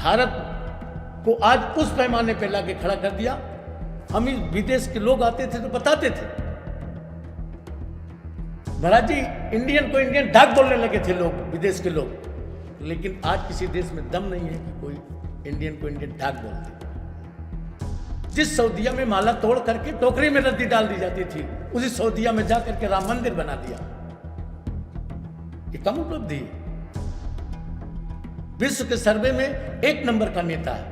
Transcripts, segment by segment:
भारत को आज उस पैमाने पे लाके खड़ा कर दिया। हम इस विदेश के लोग आते थे तो बताते थे, महाराज जी इंडियन को इंडियन ढाक बोलने लगे थे लोग, विदेश के लोग। लेकिन आज किसी देश में दम नहीं है कि कोई इंडियन को इंडियन ढाक बोल दे। जिस सऊदीया में माला तोड़ करके टोकरी में रद्दी डाल दी जाती थी, उसी सऊदीया में जा करके राम मंदिर बना दिया। ये कम उपलब्धि है। विश्व के सर्वे में 1 नंबर का नेता है,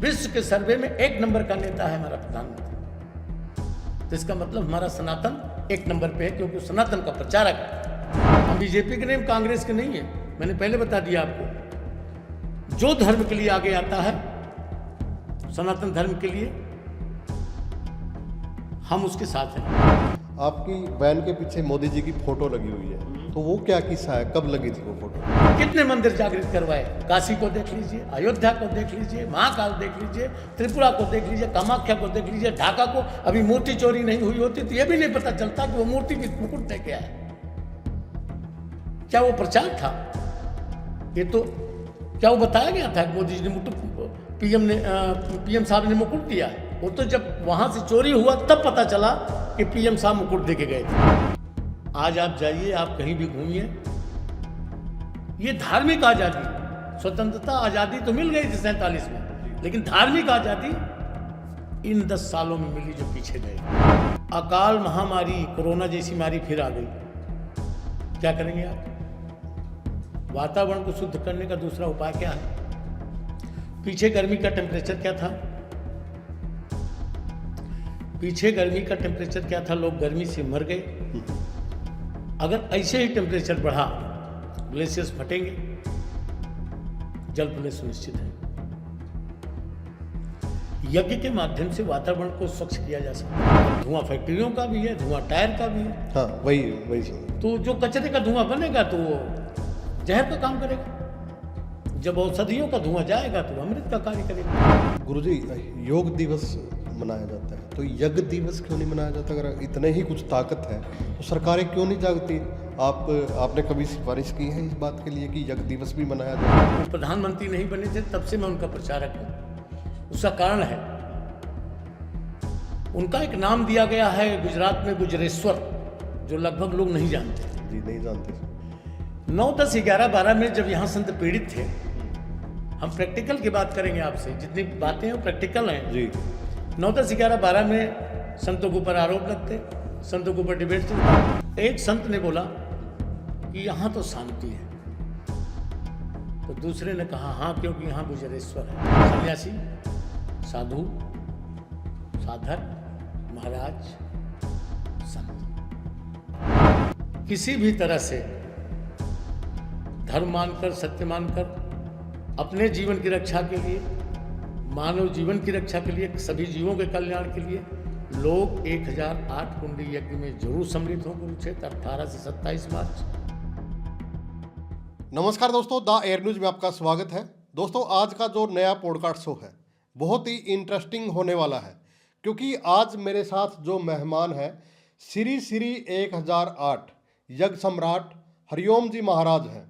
विश्व के सर्वे में 1 नंबर का नेता है हमारा प्रधानमंत्री। तो इसका मतलब हमारा सनातन 1 नंबर पे है, क्योंकि सनातन का प्रचारक है। हम बीजेपी के नहीं, कांग्रेस के नहीं है। मैंने पहले बता दिया आपको, जो धर्म के लिए आगे आता है, सनातन धर्म के लिए, हम उसके साथ हैं। आपकी वैन के पीछे मोदी जी की फोटो लगी हुई है, तो वो क्या किस्सा है, कब लगी थी वो फोटो? कितने मंदिर जागृत करवाए, काशी को देख लीजिए, अयोध्या को देख लीजिए, महाकाल देख लीजिए, त्रिपुरा को देख लीजिए, कामाख्या को देख लीजिए, ढाका को। अभी मूर्ति चोरी नहीं हुई होती तो ये भी नहीं पता चलता कि वो मूर्ति की मुकुट लेके आया। क्या वो प्रचार था? ये तो क्या वो बताया गया था कि मोदी जी ने पीएम साहब ने मुकुट दिया? वो तो जब वहां से चोरी हुआ तब पता चला कि पीएम साहब मुकुट देके गए थे। आज आप जाइए, आप कहीं भी घूमिए, ये धार्मिक आजादी, स्वतंत्रता आजादी तो मिल गई थी 47 में, लेकिन धार्मिक आजादी इन 10 सालों में मिली जो पीछे गए। अकाल महामारी कोरोना जैसी मारी फिर आ गई। क्या करेंगे आप? वातावरण को शुद्ध करने का दूसरा उपाय क्या है? पीछे गर्मी का टेम्परेचर क्या था? पीछे गर्मी का टेम्परेचर क्या था? लोग गर्मी से मर गए। अगर ऐसे ही टेम्परेचर बढ़ा, ग्लेशियर्स फटेंगे, जल प्रलय सुनिश्चित है। यज्ञ के माध्यम से वातावरण को स्वच्छ किया जा सकता है। धुआं फैक्ट्रियों का भी है, धुआं टायर का भी है। हाँ, वही तो जो कचरे का धुआं बनेगा तो वो जहर का काम करेगा। जब औषधियों का धुआं जाएगा तो अमृत का कार्य करेगा। गुरुजी, योग दिवस मनाया जाता है, तो यज्ञ दिवस क्यों नहीं मनाया जाता? अगर इतने ही कुछ ताकत है तो सरकारें क्यों नहीं जागती? आपने कभी सिफारिश की है इस बात के लिए कि यज्ञ दिवस भी मनाया जाए? वो प्रधानमंत्री नहीं बने थे तब से मैं उनका प्रचारक हूँ। उसका कारण है, उनका एक नाम दिया गया है गुजरात में, गुजरेश्वर, जो लगभग लोग नहीं जानते। जी, नहीं जानते। 9, 10, 11, 12 में जब यहाँ संत पीड़ित थे, हम प्रैक्टिकल की बात करेंगे आपसे, जितनी बातें हैं प्रैक्टिकल हैं जी। 9, 10, 11, 12 में संतों के ऊपर आरोप लगते, संतों के ऊपर डिबेट चलता। एक संत ने बोला कि यहाँ तो शांति है, तो दूसरे ने कहा हाँ, क्योंकि यहाँ गुजरेश्वर है। सन्यासी, साधु, साधक, महाराज, संत, किसी भी तरह से धर्म मानकर, सत्य मानकर, अपने जीवन की रक्षा के लिए, मानव जीवन की रक्षा के लिए, सभी जीवों के कल्याण के लिए लोग 1008 कुंडी यज्ञ में जरूर सम्मिलित हों। कुरुक्षेत्र 18 से 27 मार्च। नमस्कार दोस्तों, द एयर न्यूज में आपका स्वागत है। दोस्तों, आज का जो नया पॉडकास्ट शो है बहुत ही इंटरेस्टिंग होने वाला है, क्योंकि आज मेरे साथ जो मेहमान है श्री 1008 यज्ञ सम्राट हरिओम जी महाराज हैं।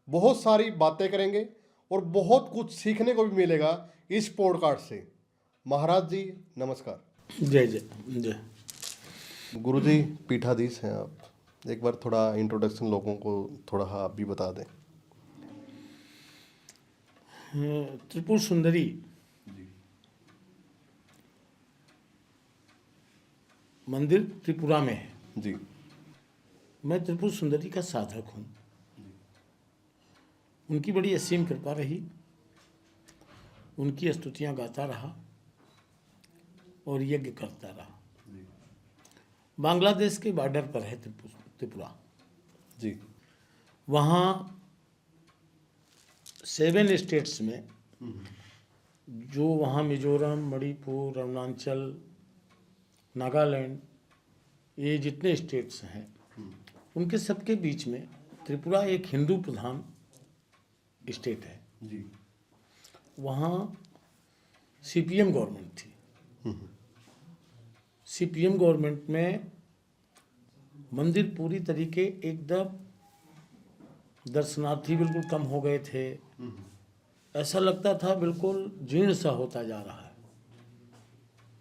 बहुत सारी बातें करेंगे और बहुत कुछ सीखने को भी मिलेगा इस पॉडकास्ट से। महाराज जी नमस्कार। जय जय जय। गुरुजी पीठाधीश हैं आप, एक बार थोड़ा इंट्रोडक्शन लोगों को थोड़ा आप भी बता दें। त्रिपुर सुंदरी मंदिर त्रिपुरा में है जी। मैं त्रिपुर सुंदरी का साधक हूँ। उनकी बड़ी असीम कृपा रही, उनकी स्तुतियाँ गाता रहा और यज्ञ करता रहा। बांग्लादेश के बॉर्डर पर है त्रिपुरा जी। वहाँ 7 स्टेट्स में, जो वहाँ मिजोरम, मणिपुर, अरुणाचल, नागालैंड, ये जितने स्टेट्स हैं, उनके सबके बीच में त्रिपुरा एक हिंदू प्रधान स्टेट है जी। वहाँ सीपीएम गवर्नमेंट थी। सीपीएम गवर्नमेंट में मंदिर पूरी तरीके एकदम दर्शनार्थी बिल्कुल कम हो गए थे। ऐसा लगता था बिल्कुल जीर्ण सा होता जा रहा है।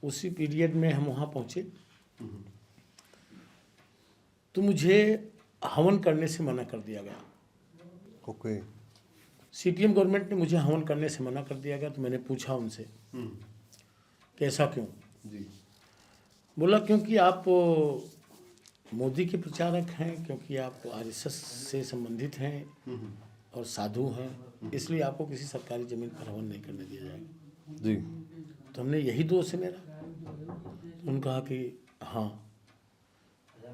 उसी पीरियड में हम वहाँ पहुँचे तो मुझे हवन करने से मना कर दिया गया। ओके। सीपीएम गवर्नमेंट ने मुझे हवन करने से मना कर दिया गया। तो मैंने पूछा उनसे कि ऐसा क्यों? जी। बोला क्योंकि आप मोदी के प्रचारक हैं, क्योंकि आप आरएसएस से संबंधित हैं और साधु हैं, इसलिए आपको किसी सरकारी ज़मीन पर हवन नहीं करने दिया जाएगा। जी। तो हमने यही दोष है मेरा। तो उन्होंने कहा कि हाँ।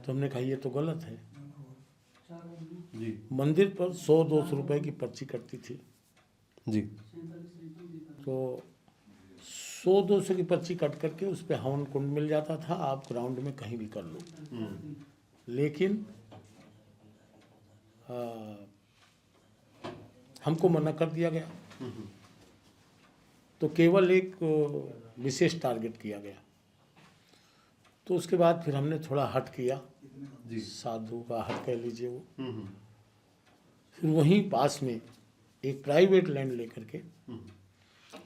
तो हमने कहा ये तो गलत है। जी। मंदिर पर 100-200 रुपए की पर्ची कटती थी। जी। तो 100-200 की पर्ची कट करके उस पर हवन कुंड मिल जाता था। आप ग्राउंड में कहीं भी कर लो। लेकिन हमको मना कर दिया गया। तो केवल एक विशेष टारगेट किया गया। तो उसके बाद फिर हमने थोड़ा हट किया। जी। साधु का हट कह लीजिए वो। फिर वहीं पास में एक प्राइवेट लैंड लेकर के,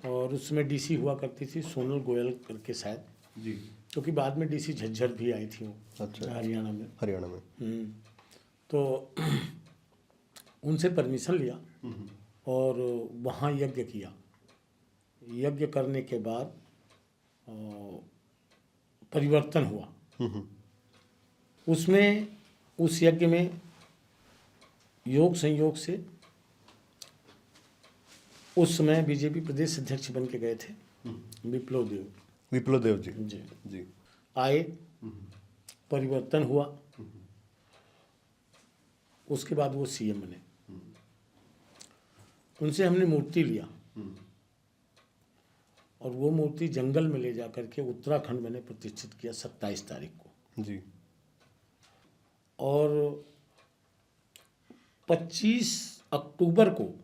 और उसमें डीसी हुआ करती थी सोनल गोयल करके शायद, जी। क्योंकि बाद में डीसी झज्जर भी आई थी वो। अच्छा। हरियाणा में। हरियाणा में। तो उनसे परमिशन लिया और वहाँ यज्ञ किया। यज्ञ करने के बाद परिवर्तन हुआ। उसमें उस यज्ञ में योग संयोग से उस समय बीजेपी प्रदेश अध्यक्ष बन के गए थे विप्लव देव। विप्लव देव जी। जी जी। आए, परिवर्तन हुआ। उसके बाद वो सीएम बने। उनसे हमने मूर्ति लिया और वो मूर्ति जंगल में ले जा करके उत्तराखंड मैंने प्रतिष्ठित किया 27 तारीख को। जी। और 25 अक्टूबर को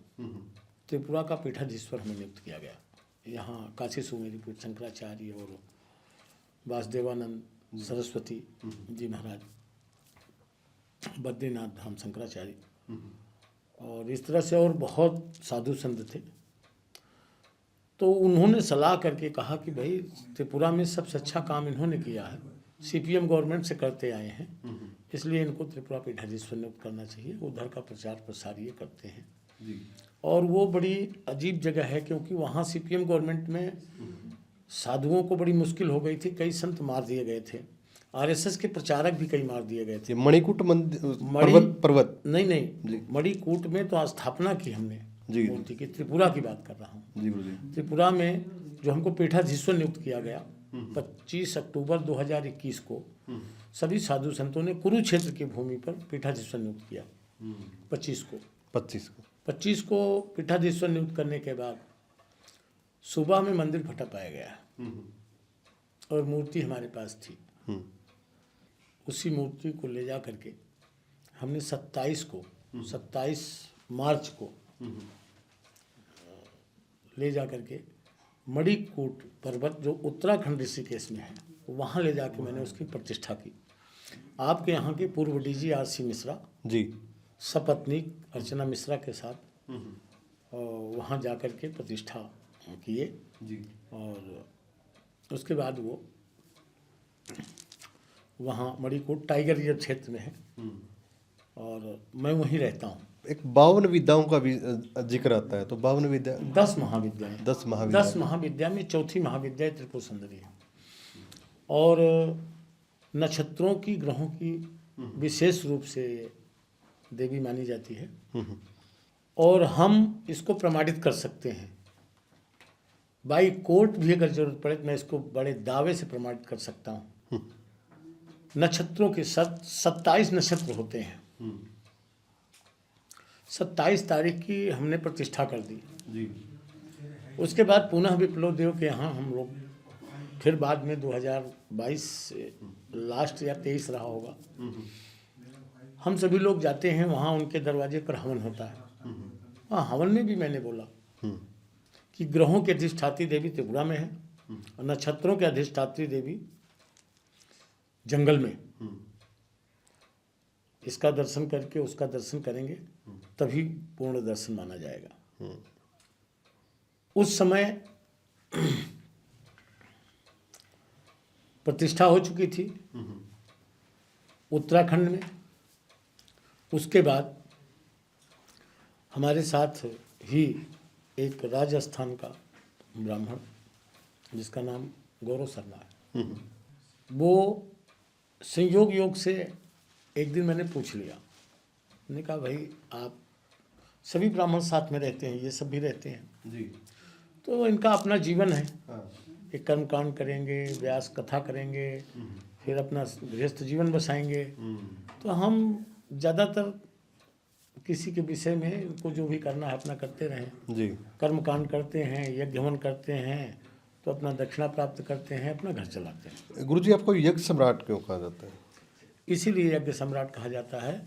त्रिपुरा का पीठाधीश्वर हमें नियुक्त किया गया। यहाँ काशी सुमेरी पीठ शंकराचार्य और वासुदेवानंद सरस्वती जी महाराज, बद्रीनाथ धाम शंकराचार्य, और इस तरह से और बहुत साधु संत थे। तो उन्होंने सलाह करके कहा कि भाई त्रिपुरा में सबसे अच्छा काम इन्होंने किया है, सीपीएम गवर्नमेंट से करते आए हैं, इसलिए इनको त्रिपुरा पीठाधीश्वर नियुक्त करना चाहिए। उधर का प्रचार प्रसार ये करते हैं। जी। और वो बड़ी अजीब जगह है, क्योंकि वहाँ सीपीएम गवर्नमेंट में साधुओं को बड़ी मुश्किल हो गई थी। कई संत मार दिए गए थे। आरएसएस के प्रचारक भी कई मार दिए गए थे। ये मणिकूट मंदिर मणि- पर्वत। नहीं, मणिकूट में तो स्थापना की हमने जी। मूर्ति की। त्रिपुरा की बात कर रहा हूँ। जी गुरु जी। त्रिपुरा में जो हमको पीठाधीश्वर नियुक्त किया गया 25 अक्टूबर 2021 को, सभी साधु संतों ने कुरुक्षेत्र की भूमि पर पीठाधीश्वर नियुक्त किया। 25 को पीठाधीश्वर नियुक्त करने के बाद सुबह में मंदिर फटा पाया गया और मूर्ति हमारे पास थी। उसी मूर्ति को ले जा करके हमने 27 मार्च को ले जा करके मणिकूट पर्वत जो उत्तराखंड ऋषिकेश में है, वहाँ ले जाके मैंने उसकी प्रतिष्ठा की। आपके यहाँ के पूर्व डीजी आरसी मिश्रा जी, सपत्नी अर्चना मिश्रा के साथ वहाँ जा कर के प्रतिष्ठा किए जी। और उसके बाद वो वहाँ मणिकूट टाइगर रिजर्व क्षेत्र में है और मैं वहीं रहता हूँ। एक 52 विद्याओं का भी जिक्र आता है, तो 52 विद्या 10 महाविद्याएं 10 महाविद्या में चौथी महाविद्या त्रिपुर सुंदरी है। और नक्षत्रों की, ग्रहों की विशेष रूप से देवी मानी जाती है और हम इसको प्रमाणित कर सकते हैं बाई कोर्ट भी। अगर जरूरत पड़े तो मैं इसको बड़े दावे से प्रमाणित कर सकता हूँ। नक्षत्रों के 27 नक्षत्र होते हैं। 27 तारीख की हमने प्रतिष्ठा कर दी जी। उसके बाद पुनः विप्लव देव के यहाँ हम लोग फिर बाद में 2022 से लास्ट या 23 रहा होगा, हम सभी लोग जाते हैं वहाँ, उनके दरवाजे पर हवन होता है। हाँ, हवन में भी मैंने बोला कि ग्रहों की अधिष्ठात्री देवी त्रिपुरा में है और नक्षत्रों के अधिष्ठात्री देवी जंगल में। इसका दर्शन करके उसका दर्शन करेंगे तभी पूर्ण दर्शन माना जाएगा। उस समय प्रतिष्ठा हो चुकी थी उत्तराखंड में। उसके बाद हमारे साथ ही एक राजस्थान का ब्राह्मण जिसका नाम गौरव शर्मा है, वो संयोग योग से एक दिन मैंने पूछ लिया, मैंने कहा भाई आप सभी ब्राह्मण साथ में रहते हैं, ये सब भी रहते हैं जी। तो इनका अपना जीवन है, हाँ। एक कर्म कांड करेंगे, व्यास कथा करेंगे, फिर अपना गृहस्थ जीवन बसाएंगे। तो हम ज़्यादातर किसी के विषय में इनको जो भी करना है अपना करते रहें। जी। कर्म कांड करते हैं, यज्ञ हवन करते हैं, तो अपना दक्षिणा प्राप्त करते हैं, अपना घर चलाते हैं। गुरुजी आपको यज्ञ सम्राट क्यों कहा जाता है? इसीलिए यज्ञ सम्राट कहा जाता है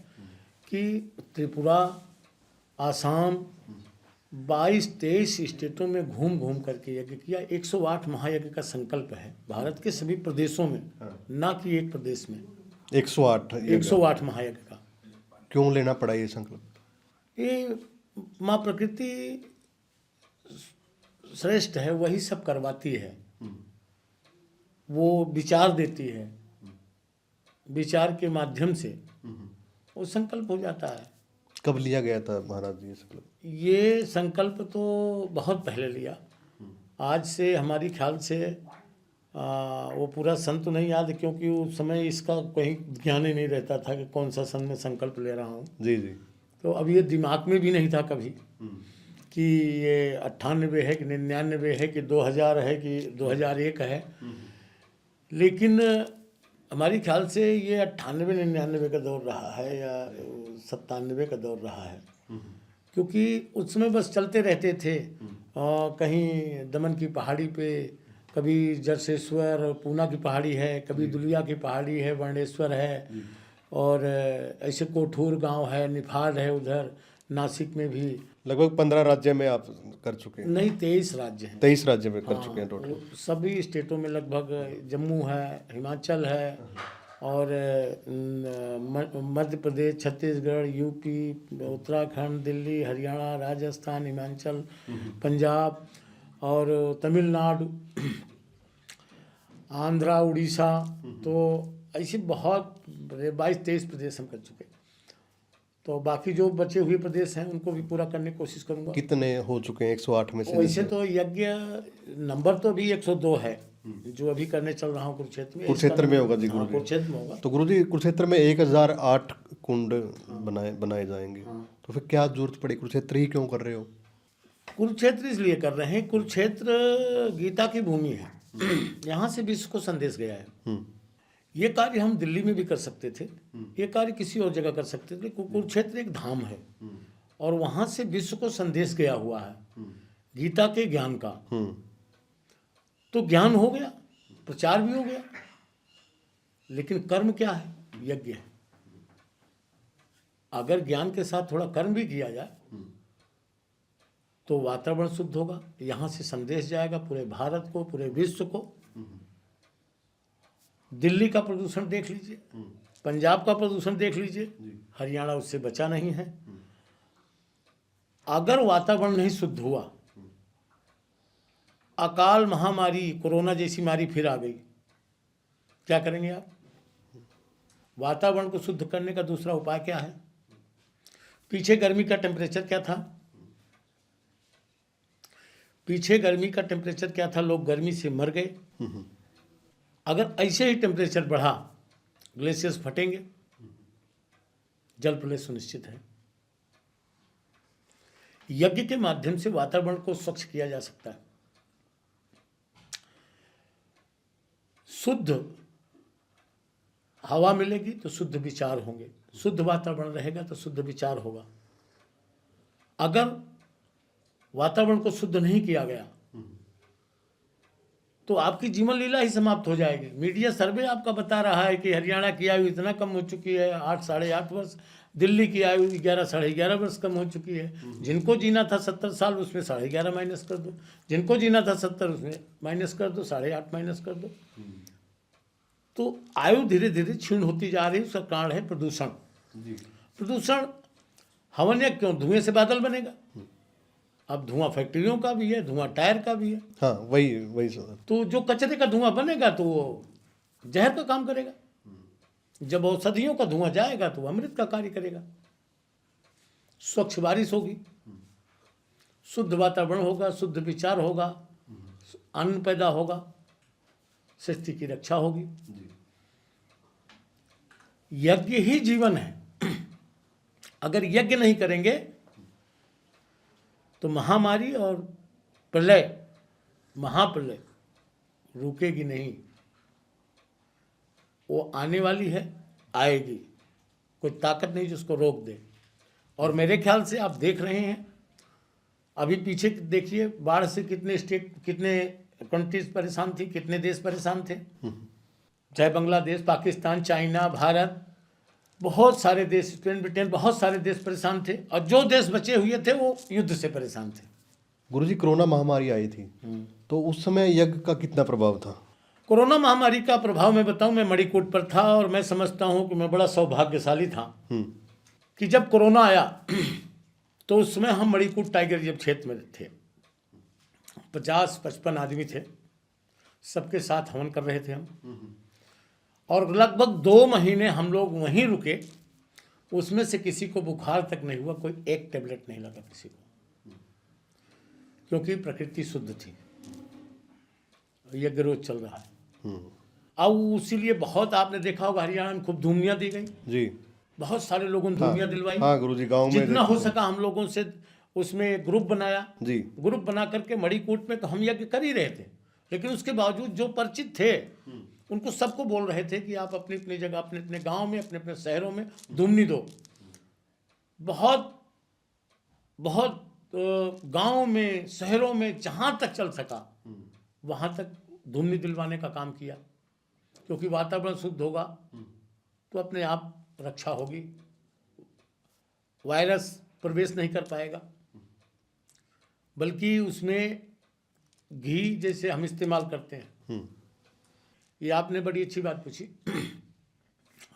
कि त्रिपुरा, आसाम, 22-23 स्टेटों में घूम घूम करके यज्ञ किया। 108 महायज्ञ का संकल्प है भारत के सभी प्रदेशों में, ना कि एक प्रदेश में। 108 महायज्ञ का। क्यों लेना पड़ा ये संकल्प? ये माँ प्रकृति श्रेष्ठ है, वही सब करवाती है, वो विचार देती है, विचार के माध्यम से वो संकल्प हो जाता है। कब लिया गया था महाराज ये संकल्प? ये संकल्प तो बहुत पहले लिया, आज से हमारी ख्याल से वो पूरा सन तो नहीं याद, क्योंकि उस समय इसका कहीं ज्ञान ही नहीं रहता था कि कौन सा सन में संकल्प ले रहा हूँ। जी जी। तो अब ये दिमाग में भी नहीं था कभी कि ये 98 है कि 99 है कि 2000 है कि 2001 है। लेकिन हमारी ख्याल से ये 98-99 का दौर रहा है या 97 का दौर रहा है, क्योंकि उस समय बस चलते रहते थे। कहीं दमन की पहाड़ी पे, कभी जरसेश्वर पूना की पहाड़ी है, कभी दुलिया की पहाड़ी है, वर्णेश्वर है, और ऐसे कोठूर गांव है, निफाड है, उधर नासिक में भी। लगभग 15 राज्य में आप कर चुके हैं? नहीं, 23 राज्य हैं। 23 राज्य में कर चुके हैं टोटल। सभी स्टेटों में लगभग, जम्मू है, हिमाचल है, और मध्य प्रदेश, छत्तीसगढ़, यूपी, उत्तराखंड, दिल्ली, हरियाणा, राजस्थान, हिमाचल, पंजाब और तमिलनाडु, आंध्रा, उड़ीसा। तो ऐसे बहुत 22-23 प्रदेश हम कर चुके। तो बाकी जो बचे हुए प्रदेश हैं उनको भी पूरा करने की कोशिश करूंगा। कितने हो चुके हैं 108 में से? वैसे तो यज्ञ नंबर तो अभी 102 है जो अभी करने चल रहा हूँ कुरुक्षेत्र में। कुरुक्षेत्र में होगा जी गुरु जी? कुरुक्षेत्र में होगा। तो गुरु जी कुरुक्षेत्र में 1008 कुंड बनाए जाएंगे। तो फिर क्या जरूरत पड़ी, कुरुक्षेत्र ही क्यों कर रहे हो? कुरुक्षेत्र इसलिए कर रहे हैं, कुरुक्षेत्र गीता की भूमि है, यहाँ से विश्व को संदेश गया है। ये कार्य हम दिल्ली में भी कर सकते थे, ये कार्य किसी और जगह कर सकते थे। कुरुक्षेत्र एक धाम है और वहाँ से विश्व को संदेश गया हुआ है गीता के ज्ञान का। तो ज्ञान हो गया, प्रचार भी हो गया, लेकिन कर्म क्या है? यज्ञ है। अगर ज्ञान के साथ थोड़ा कर्म भी किया जाए तो वातावरण शुद्ध होगा, यहाँ से संदेश जाएगा पूरे भारत को, पूरे विश्व को। दिल्ली का प्रदूषण देख लीजिए, पंजाब का प्रदूषण देख लीजिए, हरियाणा उससे बचा नहीं है। अगर वातावरण नहीं शुद्ध हुआ, अकाल महामारी कोरोना जैसी मारी फिर आ गई, क्या करेंगे आप? वातावरण को शुद्ध करने का दूसरा उपाय क्या है? पीछे गर्मी का टेम्परेचर क्या था? लोग गर्मी से मर गए। अगर ऐसे ही टेम्परेचर बढ़ा, ग्लेशियर्स फटेंगे, जल प्रलय सुनिश्चित है। यज्ञ के माध्यम से वातावरण को स्वच्छ किया जा सकता है। शुद्ध हवा मिलेगी तो शुद्ध विचार होंगे, शुद्ध वातावरण रहेगा तो शुद्ध विचार होगा। अगर वातावरण को शुद्ध नहीं किया गया तो आपकी जीवन लीला ही समाप्त हो जाएगी। मीडिया सर्वे आपका बता रहा है कि हरियाणा की आयु इतना कम हो चुकी है, 8 साढ़े 8 वर्ष, दिल्ली की आयु 11 साढ़े 11 वर्ष कम हो चुकी है। जिनको जीना था 70 साल, उसमें 11.5 माइनस कर दो, जिनको जीना था 70 उसमें माइनस कर दो, 8.5 माइनस कर दो। तो आयु धीरे धीरे क्षीण होती जा रही है। उसका कारण है प्रदूषण। प्रदूषण हवन या क्यों? धुएं से बादल बनेगा। अब धुआं फैक्ट्रियों का भी है, धुआं टायर का भी है। हाँ, वही सर। तो जो कचरे का धुआं बनेगा तो वो जहर का काम करेगा, जब औषधियों का धुआं जाएगा तो वो अमृत का कार्य करेगा। स्वच्छ बारिश होगी, शुद्ध वातावरण होगा, शुद्ध विचार होगा, अन्न पैदा होगा, सृष्टि की रक्षा होगी। यज्ञ ही जीवन है। अगर यज्ञ नहीं करेंगे तो महामारी और प्रलय, महाप्रलय रुकेगी नहीं। वो आने वाली है, आएगी, कोई ताकत नहीं जिसको रोक दे। और मेरे ख्याल से आप देख रहे हैं, अभी पीछे देखिए बाढ़ से कितने स्टेट, कितने कंट्रीज परेशान थी, कितने देश परेशान थे, चाहे बांग्लादेश, पाकिस्तान, चाइना, भारत, बहुत सारे देश, स्पेन, ब्रिटेन, बहुत सारे देश परेशान थे। और जो देश बचे हुए थे वो युद्ध से परेशान थे। गुरुजी, कोरोना महामारी आई थी तो उस समय यज्ञ का कितना प्रभाव था? कोरोना महामारी का प्रभाव मैं बताऊं, मैं मणिकूट पर था और मैं समझता हूं कि मैं बड़ा सौभाग्यशाली था कि जब कोरोना आया तो उस समय हम मणिकूट टाइगर रिजर्व क्षेत्र में थे। 50-55 आदमी थे, सबके साथ हवन कर रहे थे हम, और लगभग 2 महीने हम लोग वहीं रुके। उसमें से किसी को बुखार तक नहीं हुआ, कोई एक टेबलेट नहीं लगा किसी को, क्योंकि प्रकृति शुद्ध थी, यज्ञ रोज चल रहा है। अब इसीलिए बहुत आपने देखा होगा हरियाणा में खूब धूमियाँ दी गई जी, बहुत सारे लोगों ने धूमियाँ दिलवाई। हाँ गुरुजी, गांव में जितना हो सका हम लोगों से उसमें ग्रुप बनाया जी। ग्रुप बना करके मणिकूट में तो हम यज्ञ कर ही रहे थे, लेकिन उसके बावजूद जो परिचित थे उनको सबको बोल रहे थे कि आप अपनी अपनी जगह, अपने अपने गांव में, अपने अपने शहरों में धूमनी दो। बहुत बहुत गांव में, शहरों में जहां तक चल सका वहां तक धूमनी दिलवाने का काम किया, क्योंकि वातावरण शुद्ध होगा तो अपने आप रक्षा होगी, वायरस प्रवेश नहीं कर पाएगा। बल्कि उसमें घी जैसे हम इस्तेमाल करते हैं, ये आपने बड़ी अच्छी बात पूछी।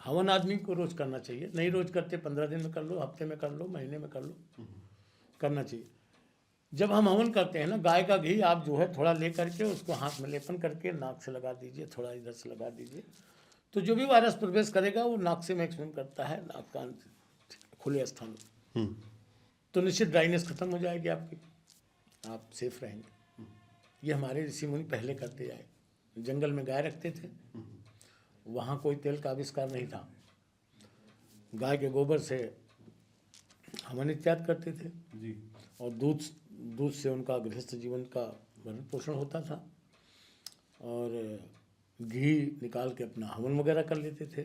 हवन आदमी को रोज करना चाहिए, नहीं रोज करते 15 दिन में कर लो, हफ्ते में कर लो, महीने में कर लो, करना चाहिए। जब हम हवन करते हैं ना, गाय का घी आप जो है थोड़ा ले करके उसको हाथ में लेपन करके नाक से लगा दीजिए, थोड़ा इधर से लगा दीजिए, तो जो भी वायरस प्रवेश करेगा वो नाक से मैक्सिमम करता है, नाक कान खुले स्थान में, तो निश्चित ड्राइनेस खत्म हो जाएगी आपकी, आप सेफ रहेंगे। ये हमारे ऋषि मुनि पहले करते आए। जंगल में गाय रखते थे, वहाँ कोई तेल का आविष्कार नहीं था, गाय के गोबर से हवन इत्यादि करते थे जी। और दूध से उनका गृहस्थ जीवन का भरण पोषण होता था, और घी निकाल के अपना हवन वगैरह कर लेते थे।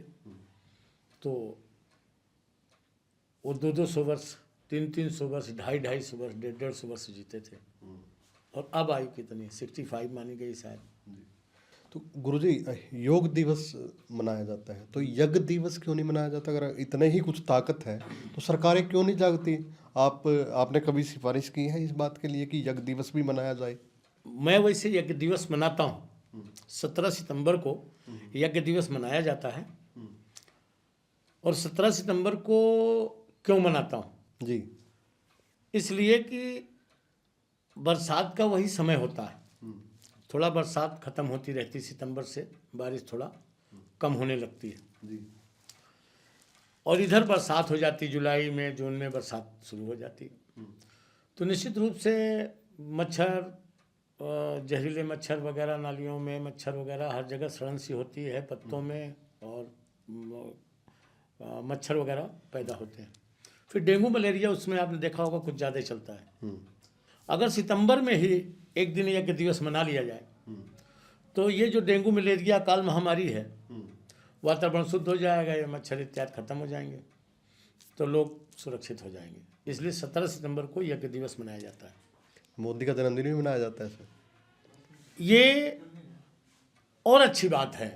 तो वो 200-200 वर्ष, 300-300 वर्ष, 250-250 वर्ष, 150-150 वर्ष जीते थे। और अब आयु कितनी, 65 मानी गई शायद। तो गुरुजी, योग दिवस मनाया जाता है, तो यज्ञ दिवस क्यों नहीं मनाया जाता? अगर इतने ही कुछ ताकत है तो सरकारें क्यों नहीं जागती? आपने कभी सिफारिश की है इस बात के लिए कि यज्ञ दिवस भी मनाया जाए? मैं वैसे यज्ञ दिवस मनाता हूँ, 17 सितंबर को यज्ञ दिवस मनाया जाता है। और 17 सितंबर को क्यों मनाता हूँ जी? इसलिए कि बरसात का वही समय होता है, थोड़ा बरसात खत्म होती रहती, सितंबर से बारिश थोड़ा कम होने लगती है जी। और इधर बरसात हो जाती, जुलाई में, जून में बरसात शुरू हो जाती। तो निश्चित रूप से मच्छर, जहरीले मच्छर वगैरह, नालियों में मच्छर वगैरह, हर जगह सड़न सी होती है, पत्तों में, और मच्छर वगैरह पैदा होते हैं। फिर डेंगू मलेरिया उसमें आपने देखा होगा कुछ ज़्यादा चलता है। अगर सितंबर में ही एक दिन यज्ञ दिवस मना लिया जाए तो ये जो डेंगू मलेरिया काल महामारी है, वातावरण शुद्ध हो जाएगा, ये मच्छर इत्यादि खत्म हो जाएंगे, तो लोग सुरक्षित हो जाएंगे। इसलिए 17 सितंबर को यज्ञ दिवस मनाया जाता है। मोदी का जन्मदिन भी मनाया जाता है सर? ये और अच्छी बात है,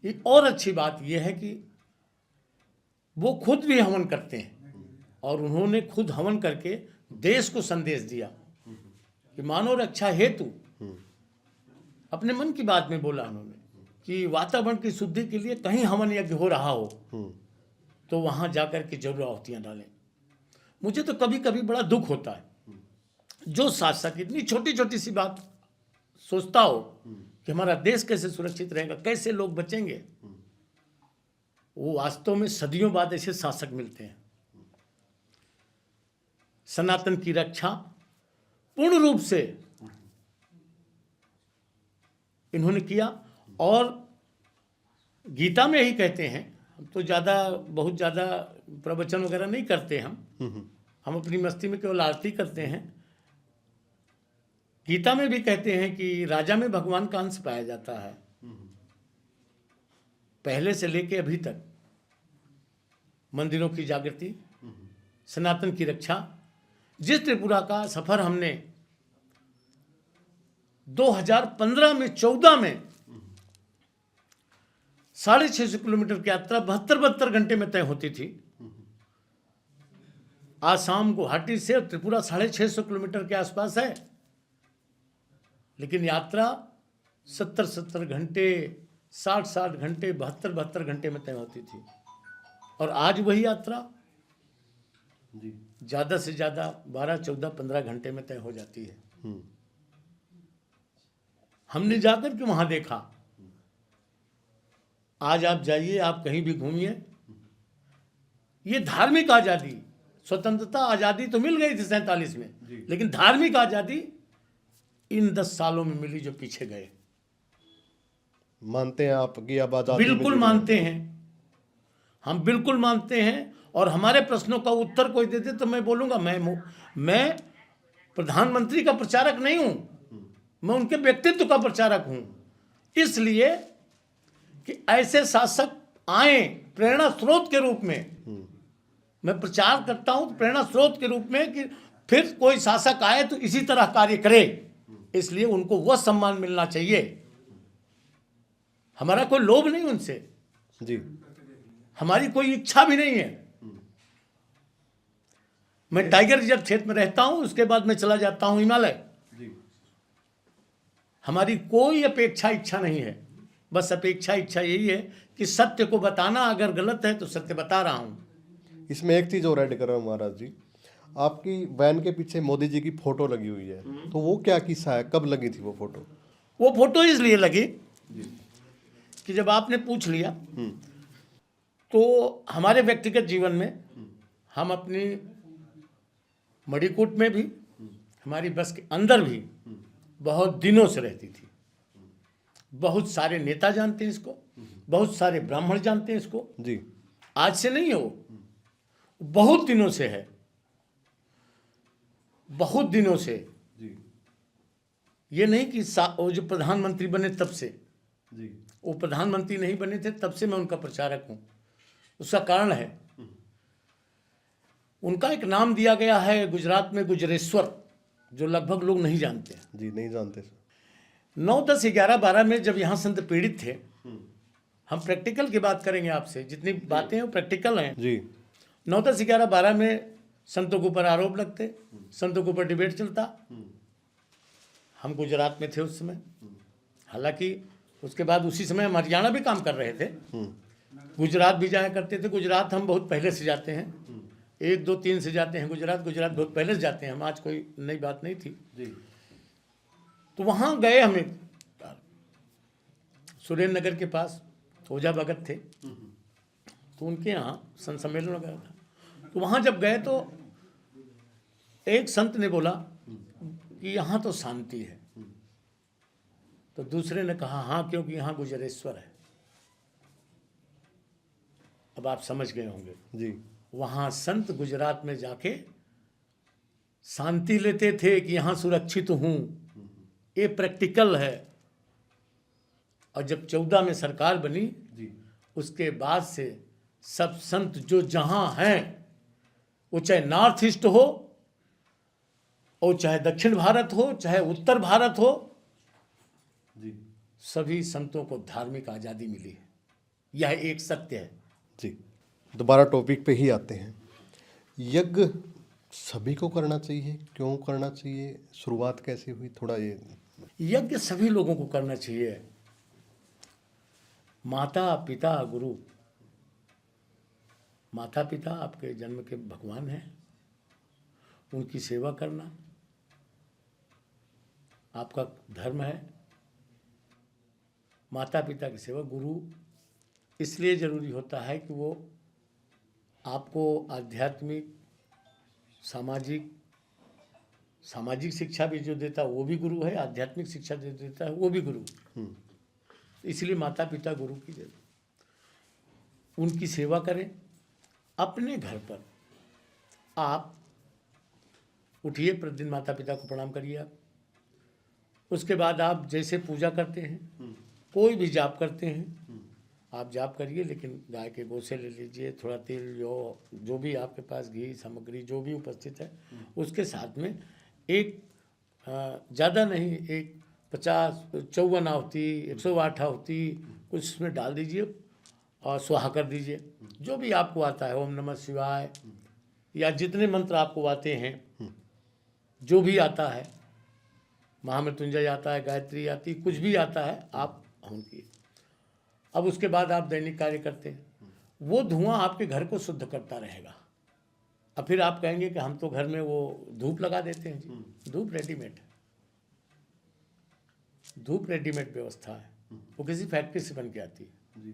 ये और अच्छी बात ये है कि वो खुद भी हवन करते हैं, और उन्होंने खुद हवन करके देश को संदेश दिया कि मानव रक्षा हेतु, अपने मन की बात में बोला उन्होंने कि वातावरण की शुद्धि के लिए कहीं हवन यज्ञ हो रहा हो तो वहां जाकर के जरूर आहुतियां डालें। मुझे तो कभी कभी बड़ा दुख होता है जो शासक इतनी छोटी छोटी सी बात सोचता हो कि हमारा देश कैसे सुरक्षित रहेगा, कैसे लोग बचेंगे, वो वास्तव में सदियों बाद ऐसे शासक मिलते हैं। सनातन की रक्षा पूर्ण रूप से इन्होंने किया। और गीता में ही कहते हैं, हम तो बहुत ज़्यादा प्रवचन वगैरह नहीं करते, हम अपनी मस्ती में केवल आरती करते हैं। गीता में भी कहते हैं कि राजा में भगवान का अंश पाया जाता है। पहले से लेके अभी तक मंदिरों की जागृति, सनातन की रक्षा, जिस त्रिपुरा का सफर हमने 2015 में 14 में 650 किलोमीटर की यात्रा 72 घंटे में तय होती थी। आसाम गुवाहाटी से त्रिपुरा 650 किलोमीटर के आसपास है, लेकिन यात्रा 70 घंटे, 60 घंटे, 72 घंटे में तय होती थी। और आज वही यात्रा ज़्यादा से ज़्यादा 12, 14, 15 घंटे में तय हो जाती है। हमने जाकर के वहाँ देखा। आज आप जाइए, आप कहीं भी घूमिए, ये धार्मिक आज़ादी, स्वतंत्रता आज़ादी तो मिल गई थी 47 में, लेकिन धार्मिक आज़ादी इन 10 सालों में मिली जो पीछे गए। मानते हैं आप कि अब आजादी बिल्कुल मानते हैं, हम बिल्कुल मानते हैं। और हमारे प्रश्नों का उत्तर कोई देते तो मैं बोलूँगा, मैं प्रधानमंत्री का प्रचारक नहीं हूँ, मैं उनके व्यक्तित्व का प्रचारक हूँ। इसलिए कि ऐसे शासक आए प्रेरणा स्रोत के रूप में, मैं प्रचार करता हूँ प्रेरणा स्रोत के रूप में, कि फिर कोई शासक आए तो इसी तरह कार्य करे। इसलिए उनको वह सम्मान मिलना चाहिए। हमारा कोई लोभ नहीं उनसे जी, हमारी कोई इच्छा भी नहीं है। मैं टाइगर रिजर्व क्षेत्र में रहता हूं, उसके बाद मैं चला जाता हूं हिमालय। हमारी कोई अपेक्षा इच्छा नहीं है, बस अपेक्षा इच्छा यही है कि सत्य को बताना, अगर गलत है तो सत्य बता रहा हूं। इसमें एक चीज और ऐड कर रहा हूँ महाराज जी, आपकी वैन के पीछे मोदी जी की फोटो लगी हुई है, तो वो क्या किस्सा है, कब लगी थी वो फोटो? वो फोटो इसलिए लगी कि जब आपने पूछ लिया तो हमारे व्यक्तिगत जीवन में हम अपनी मणिकूट में भी, हमारी बस के अंदर भी बहुत दिनों से रहती थी। बहुत सारे नेता जानते हैं इसको, बहुत सारे ब्राह्मण जानते हैं इसको जी। आज से नहीं है, वो बहुत दिनों से है, बहुत दिनों से जी ये नहीं कि वो जो प्रधानमंत्री बने तब से, जी वो प्रधानमंत्री नहीं बने थे तब से मैं उनका प्रचारक हूँ। उसका कारण है, उनका एक नाम दिया गया है गुजरात में गुजरेश्वर, जो लगभग लोग नहीं जानते हैं। जी, नहीं जानते सर। 9, 10, 11, 12 में जब यहाँ संत पीड़ित थे, हम प्रैक्टिकल की बात करेंगे आपसे, जितनी बातें हैं वो प्रैक्टिकल हैं जी। 9, 10, 11, 12 में संतों के ऊपर आरोप लगते, संतों के ऊपर डिबेट चलता। हम गुजरात में थे उस समय, हालांकि उसके बाद उसी समय हम हरियाणा भी काम कर रहे थे, गुजरात भी जाया करते थे। गुजरात हम बहुत पहले से जाते हैं, 1, 2, 3 से जाते हैं गुजरात बहुत पहले से जाते हैं हम, आज कोई नई बात नहीं थी जी। तो वहाँ गए हमें, सुरेंद्र नगर के पास ओझा भगत थे, तो उनके यहाँ संत सम्मेलन वगैरह था। तो वहाँ जब गए तो एक संत ने बोला कि यहाँ तो शांति है, तो दूसरे ने कहा हाँ, क्योंकि यहाँ गुजरेश्वर है। अब आप समझ गए होंगे, जी। वहाँ संत गुजरात में जाके शांति लेते थे कि यहाँ सुरक्षित हूँ, ये प्रैक्टिकल है। और जब 14 में सरकार बनी, जी। उसके बाद से सब संत जो जहाँ हैं, वो चाहे नॉर्थ ईस्ट हो, और चाहे दक्षिण भारत हो, चाहे उत्तर भारत हो, जी। सभी संतों को धार्मिक आज़ादी मिली है। यह एक सत्य है। जी, दोबारा टॉपिक पे ही आते हैं। यज्ञ सभी को करना चाहिए, क्यों करना चाहिए, शुरुआत कैसे हुई, थोड़ा ये। यज्ञ सभी लोगों को करना चाहिए। माता पिता गुरु, माता पिता आपके जन्म के भगवान हैं, उनकी सेवा करना, आपका धर्म है। माता पिता की सेवा, गुरु इसलिए ज़रूरी होता है कि वो आपको आध्यात्मिक, सामाजिक शिक्षा भी जो देता है वो भी गुरु है, आध्यात्मिक शिक्षा जो देता है वो भी गुरु। इसलिए माता पिता गुरु की जरूरत, उनकी सेवा करें। अपने घर पर आप उठिए, प्रतिदिन माता पिता को प्रणाम करिए आप। उसके बाद आप जैसे पूजा करते हैं, कोई भी जाप करते हैं, आप जाप करिए, लेकिन गाय के गौ से ले लीजिए। थोड़ा तेल, जो भी आपके पास घी सामग्री जो भी उपस्थित है, उसके साथ में एक ज़्यादा नहीं, एक 54 आहुति, 108 आहुति कुछ उसमें डाल दीजिए और स्वाहा कर दीजिए। जो भी आपको आता है, ओम नमः शिवाय या जितने मंत्र आपको आते हैं, जो भी आता है, महामृत्युंजय आता है, गायत्री आती, कुछ भी आता है, आप हवन किए। अब उसके बाद आप दैनिक कार्य करते हैं, वो धुआं आपके घर को शुद्ध करता रहेगा। अब फिर आप कहेंगे कि हम तो घर में वो धूप लगा देते हैं। जी, धूप रेडीमेड, धूप रेडीमेड व्यवस्था है, वो किसी फैक्ट्री से बन के आती है जी।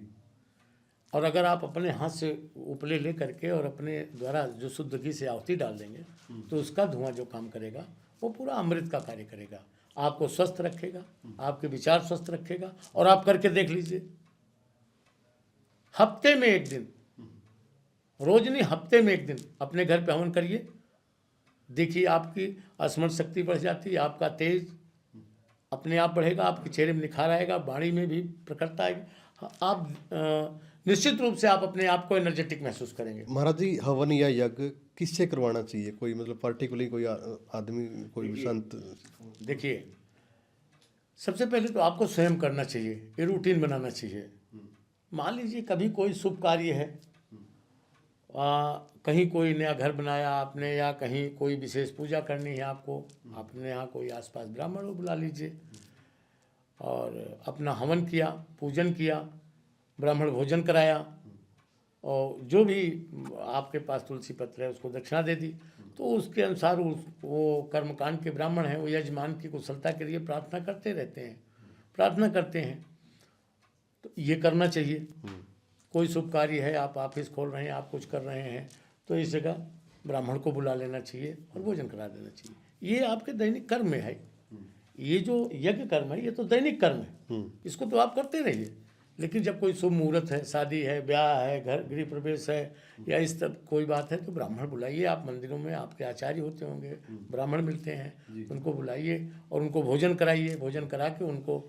और अगर आप अपने हाथ से उपले ले करके और अपने द्वारा जो शुद्ध घी से आहुति डाल देंगे, तो उसका धुआं जो काम करेगा वो पूरा अमृत का कार्य करेगा, आपको स्वस्थ रखेगा, आपके विचार स्वस्थ रखेगा। और आप करके देख लीजिए, हफ्ते में एक दिन, रोज नहीं, हफ्ते में एक दिन अपने घर पे हवन करिए, देखिए आपकी स्मरण शक्ति बढ़ जाती है, आपका तेज अपने आप बढ़ेगा, आपके चेहरे में निखार आएगा, वाणी में भी प्रखरता आएगी। आप निश्चित रूप से आप अपने आप को एनर्जेटिक महसूस करेंगे। महाराज जी, हवन या यज्ञ किससे करवाना चाहिए? कोई मतलब पर्टिकुलरली कोई आदमी, कोई संत? देखिए, सबसे पहले तो आपको स्वयं करना चाहिए, ये रूटीन बनाना चाहिए। मान लीजिए कभी कोई शुभ कार्य है, कहीं कोई नया घर बनाया आपने, या कहीं कोई विशेष पूजा करनी है आपको, अपने यहाँ कोई आसपास ब्राह्मण को बुला लीजिए और अपना हवन किया, पूजन किया, ब्राह्मण भोजन कराया, और जो भी आपके पास तुलसी पत्र है उसको दक्षिणा दे दी। तो उसके अनुसार वो कर्मकांड के ब्राह्मण हैं, वो यजमान की कुशलता के लिए प्रार्थना करते रहते हैं, प्रार्थना करते हैं। तो ये करना चाहिए। कोई शुभ कार्य है, आप ऑफिस खोल रहे हैं, आप कुछ कर रहे हैं, तो इस जगह ब्राह्मण को बुला लेना चाहिए और भोजन करा देना चाहिए। ये आपके दैनिक कर्म में है। ये जो यज्ञ कर्म है, ये तो दैनिक कर्म है, इसको तो आप करते रहिए। लेकिन जब कोई शुभ मुहूर्त है, शादी है, ब्याह है, घर गृह प्रवेश है, या इस तरह कोई बात है, तो ब्राह्मण बुलाइए। आप मंदिरों में आपके आचार्य होते होंगे, ब्राह्मण मिलते हैं, उनको बुलाइए और उनको भोजन कराइए। भोजन करा के उनको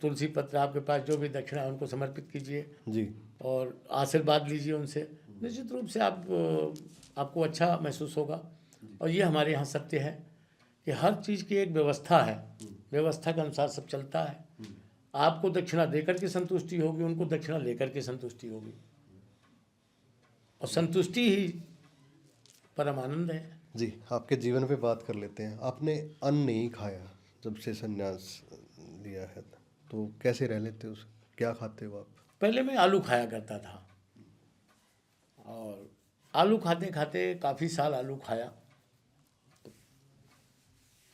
तुलसी पत्र, आपके पास जो भी दक्षिणा है उनको समर्पित कीजिए जी, और आशीर्वाद लीजिए उनसे। निश्चित रूप से आपको अच्छा महसूस होगा। और ये हमारे यहाँ सत्य है कि हर चीज़ की एक व्यवस्था है, व्यवस्था के अनुसार सब चलता है। आपको दक्षिणा देकर के संतुष्टि होगी, उनको दक्षिणा लेकर के संतुष्टि होगी, और संतुष्टि ही परम आनंद है जी। आपके जीवन पे बात कर लेते हैं। आपने अन्न नहीं खाया जब से संन्यास लिया है, तो कैसे रह लेते हो? क्या खाते हो आप? पहले मैं आलू खाया करता था, और आलू खाते खाते काफ़ी साल आलू खाया,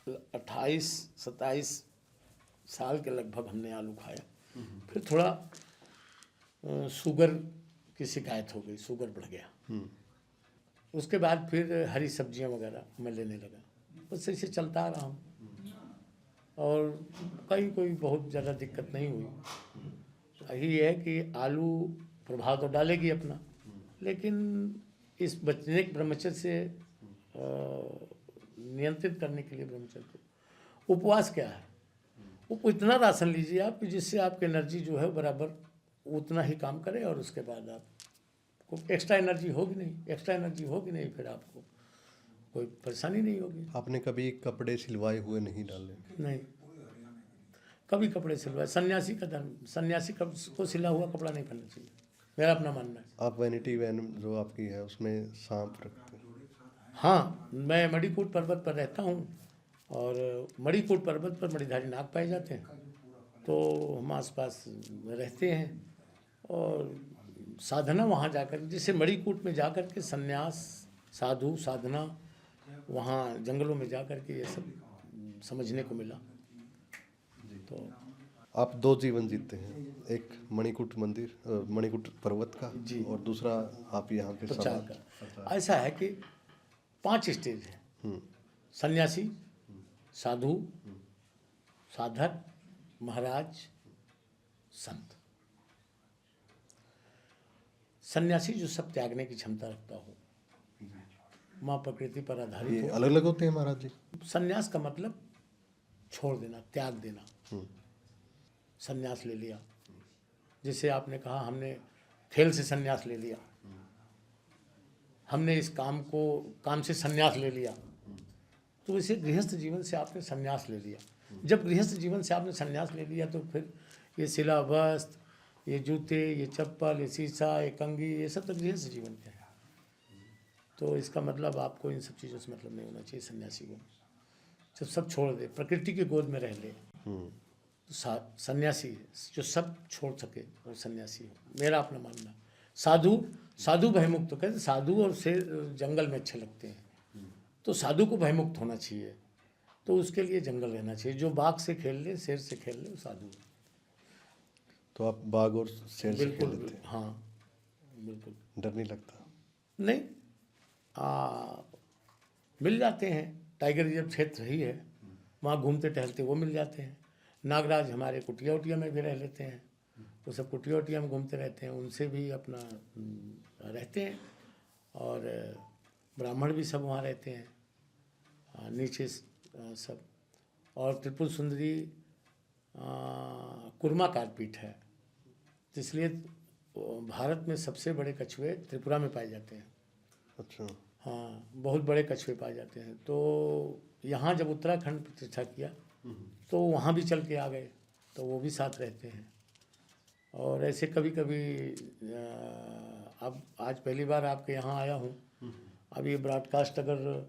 28-27 साल के लगभग हमने आलू खाया। फिर थोड़ा शुगर की शिकायत हो गई, शुगर बढ़ गया। उसके बाद फिर हरी सब्जियां वगैरह मैं लेने लगा, बस ऐसे चलता आ रहा हूँ, और कहीं कोई बहुत ज़्यादा दिक्कत नहीं हुई। यही है कि आलू प्रभाव तो डालेगी अपना, लेकिन इस बचने ब्रह्मचर्य से नियंत्रित करने के लिए ब्रह्मचर्य को उपवास क्या है, वो इतना राशन लीजिए आप कि जिससे आपकी एनर्जी जो है बराबर उतना ही काम करे, और उसके बाद आपको एक्स्ट्रा एनर्जी होगी नहीं, फिर आपको कोई परेशानी नहीं होगी। आपने कभी कपड़े सिलवाए हुए नहीं डाले? नहीं, कभी कपड़े सिलवाए। सन्यासी का धर्म, सन्यासी को सिला हुआ कपड़ा नहीं पहनना चाहिए, मेरा अपना मानना है। आप वैनिटी वैन जो आपकी है उसमें सांप रखते हैं? हाँ, मैं मणिकूट पर्वत पर रहता हूँ, और मणिकूट पर्वत पर मणिधारी नाग पाए जाते हैं, तो हम आसपास रहते हैं। और साधना वहाँ जाकर, जैसे मणिकूट में जाकर के सन्यास, साधु, साधना, वहाँ जंगलों में जाकर के ये सब समझने को मिला। तो आप दो जीवन जीते हैं, एक मणिकूट मंदिर मणिकूट पर्वत का जी। और दूसरा आप यहाँ के प्रचार समाज का ऐसा है कि 5 स्टेज है। सन्यासी, साधु, साधक, महाराज, संत। सन्यासी जो सब त्यागने की क्षमता रखता हो, माँ प्रकृति पर आधारित ये हो। अलग अलग होते हैं महाराज जी? सन्यास का मतलब छोड़ देना, त्याग देना। सन्यास ले लिया, जैसे आपने कहा हमने खेल से सन्यास ले लिया, हमने इस काम से सन्यास ले लिया, तो इसे गृहस्थ जीवन से आपने सन्यास ले लिया। जब गृहस्थ जीवन से आपने सन्यास ले लिया तो फिर ये शिला वस्त्र, ये जूते, ये चप्पल, ये शीशा, ये कंघी, ये सब तो गृहस्थ जीवन के हैं। तो इसका मतलब आपको इन सब चीज़ों से मतलब नहीं होना चाहिए सन्यासी को। जब सब छोड़ दे, प्रकृति की गोद में रह ले, तो सन्यासी जो सब छोड़ सके वो सन्यासी हो, मेरा अपना मानना। साधु भयमुक्त, तो कहते साधु और शेर जंगल में अच्छे लगते हैं, तो साधु को भयमुक्त होना चाहिए, तो उसके लिए जंगल रहना चाहिए। जो बाघ से खेल ले, शेर से खेल ले, वो साधु है। तो आप बाघ और शेर से खेल लेते हैं? हाँ बिल्कुल। डर नहीं लगता? नहीं, मिल जाते हैं। टाइगर रिजर्व क्षेत्र ही है, वहाँ घूमते टहलते वो मिल जाते हैं। नागराज हमारे कुटिया उटिया में भी रह लेते हैं, वो सब कुटिया उटिया में घूमते रहते हैं, उनसे भी अपना रहते हैं। और ब्राह्मण भी सब वहाँ रहते हैं नीचे सब। और त्रिपुर सुंदरी कुर्माकार पीठ है, तो इसलिए भारत में सबसे बड़े कछुए त्रिपुरा में पाए जाते हैं। अच्छा। हाँ, बहुत बड़े कछुए पाए जाते हैं। तो यहाँ जब उत्तराखंड प्रतिष्ठा किया तो वहाँ भी चल के आ गए, तो वो भी साथ रहते हैं। और ऐसे कभी कभी अब आज पहली बार आपके यहाँ आया हूँ। अब ये ब्रॉडकास्ट अगर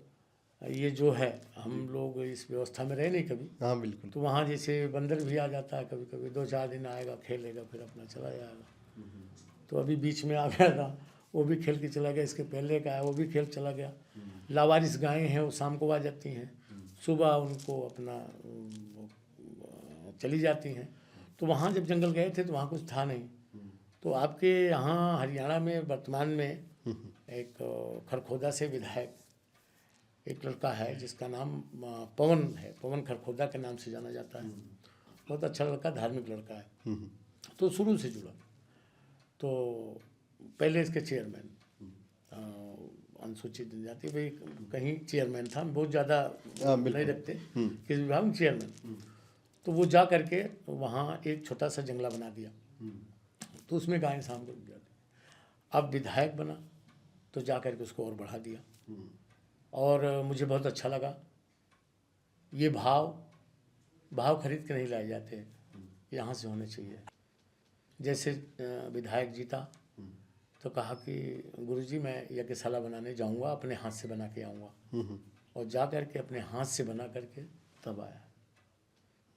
ये जो है, हम लोग इस व्यवस्था में रहे नहीं कभी। हाँ बिल्कुल। तो वहाँ जैसे बंदर भी आ जाता है कभी कभी, 2-4 दिन आएगा, खेलेगा, फिर अपना चला जाएगा। तो अभी बीच में आ गया था, वो भी खेल के चला गया। इसके पहले का है, वो भी खेल चला गया। लावारिस गायें हैं, वो शाम को आ जाती हैं, सुबह उनको अपना चली जाती हैं। तो वहाँ जब जंगल गए थे तो वहाँ कुछ था नहीं। तो आपके यहाँ हरियाणा में वर्तमान में एक खरखोदा से विधायक एक लड़का है जिसका नाम पवन है, पवन खरखोदा के नाम से जाना जाता है। बहुत अच्छा लड़का, धार्मिक लड़का है, तो शुरू से जुड़ा। तो पहले इसके चेयरमैन अनुसूचित जनजाति भाई कहीं चेयरमैन था, बहुत ज़्यादा नहीं रखते किस विभाग में, चेयरमैन। तो वो जा करके वहाँ एक छोटा सा जंगला बना दिया, तो उसमें गायें शाम को रुक जाती। अब विधायक बना तो जा करके उसको और बढ़ा दिया। और मुझे बहुत अच्छा लगा। ये भाव खरीद के नहीं लाए जाते, यहाँ से होने चाहिए। जैसे विधायक जीता तो कहा कि गुरुजी मैं यज्ञशाला बनाने जाऊंगा, अपने हाथ से बना के आऊँगा। और जा करके अपने हाथ से बना करके तब आया।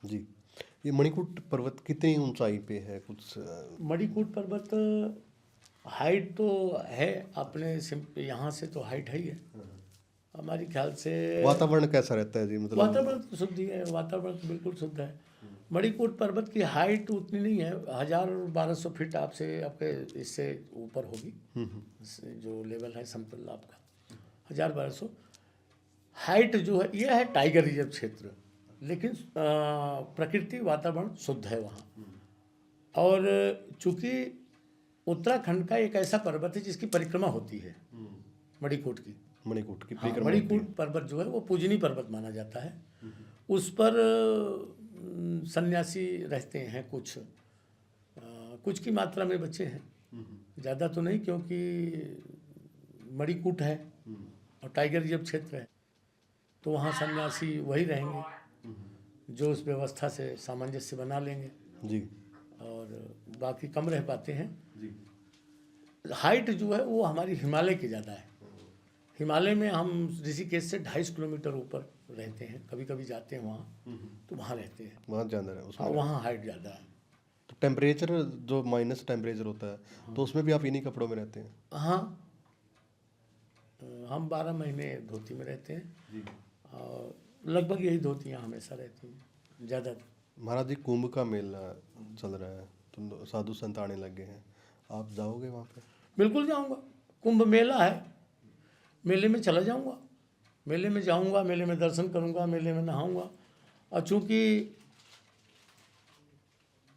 जी। ये मणिकूट पर्वत कितनी ऊंचाई पे है कुछ? मणिकूट पर्वत हाइट तो है अपने यहाँ से तो हाइट है ही है। हमारी ख्याल से वातावरण कैसा रहता है जी? मतलब वातावरण तो शुद्ध ही है, वातावरण तो बिल्कुल शुद्ध है। मणिकूट पर्वत की हाइट उतनी नहीं है, 1000-1200 फीट आपसे आपके इससे ऊपर होगी। जो लेवल है समतल आपका 1000-1200 हाइट जो है। यह है टाइगर रिजर्व क्षेत्र, लेकिन प्रकृति वातावरण शुद्ध है वहाँ। और चूँकि उत्तराखंड का एक ऐसा पर्वत है जिसकी परिक्रमा होती है, मणिकूट की परिक्रमा। मणिकूट पर्वत जो है वो पूजनीय पर्वत माना जाता है। उस पर सन्यासी रहते हैं, कुछ की मात्रा में बच्चे हैं, ज़्यादा तो नहीं, क्योंकि मणिकूट है और टाइगर रिजर्व क्षेत्र है, तो वहाँ सन्यासी वही रहेंगे जो उस व्यवस्था से सामंजस्य बना लेंगे जी। और बाकी कम रह पाते हैं जी। हाइट जो है वो हमारी हिमालय की ज़्यादा है। हिमालय में हम ऋषिकेश से 250 किलोमीटर ऊपर रहते हैं, कभी कभी जाते हैं वहाँ, तो वहाँ रहते हैं, वहाँ ज़्यादा है उसमें। वहाँ हाइट ज़्यादा है। तो टेम्परेचर जो माइनस टेम्परेचर होता है तो उसमें भी आप इन्हीं कपड़ों में रहते हैं? हाँ, हम 12 महीने धोती में रहते हैं जी। और लगभग यही धोतियाँ हमेशा रहती हैं, ज़्यादा महाराज जी, कुंभ का मेला चल रहा है तो साधु संत आने लगे हैं, आप जाओगे वहाँ पे? बिल्कुल जाऊंगा। कुंभ मेला है, मेले में चला जाऊंगा, मेले में जाऊंगा, मेले में दर्शन करूंगा, मेले में नहाऊंगा। और चूंकि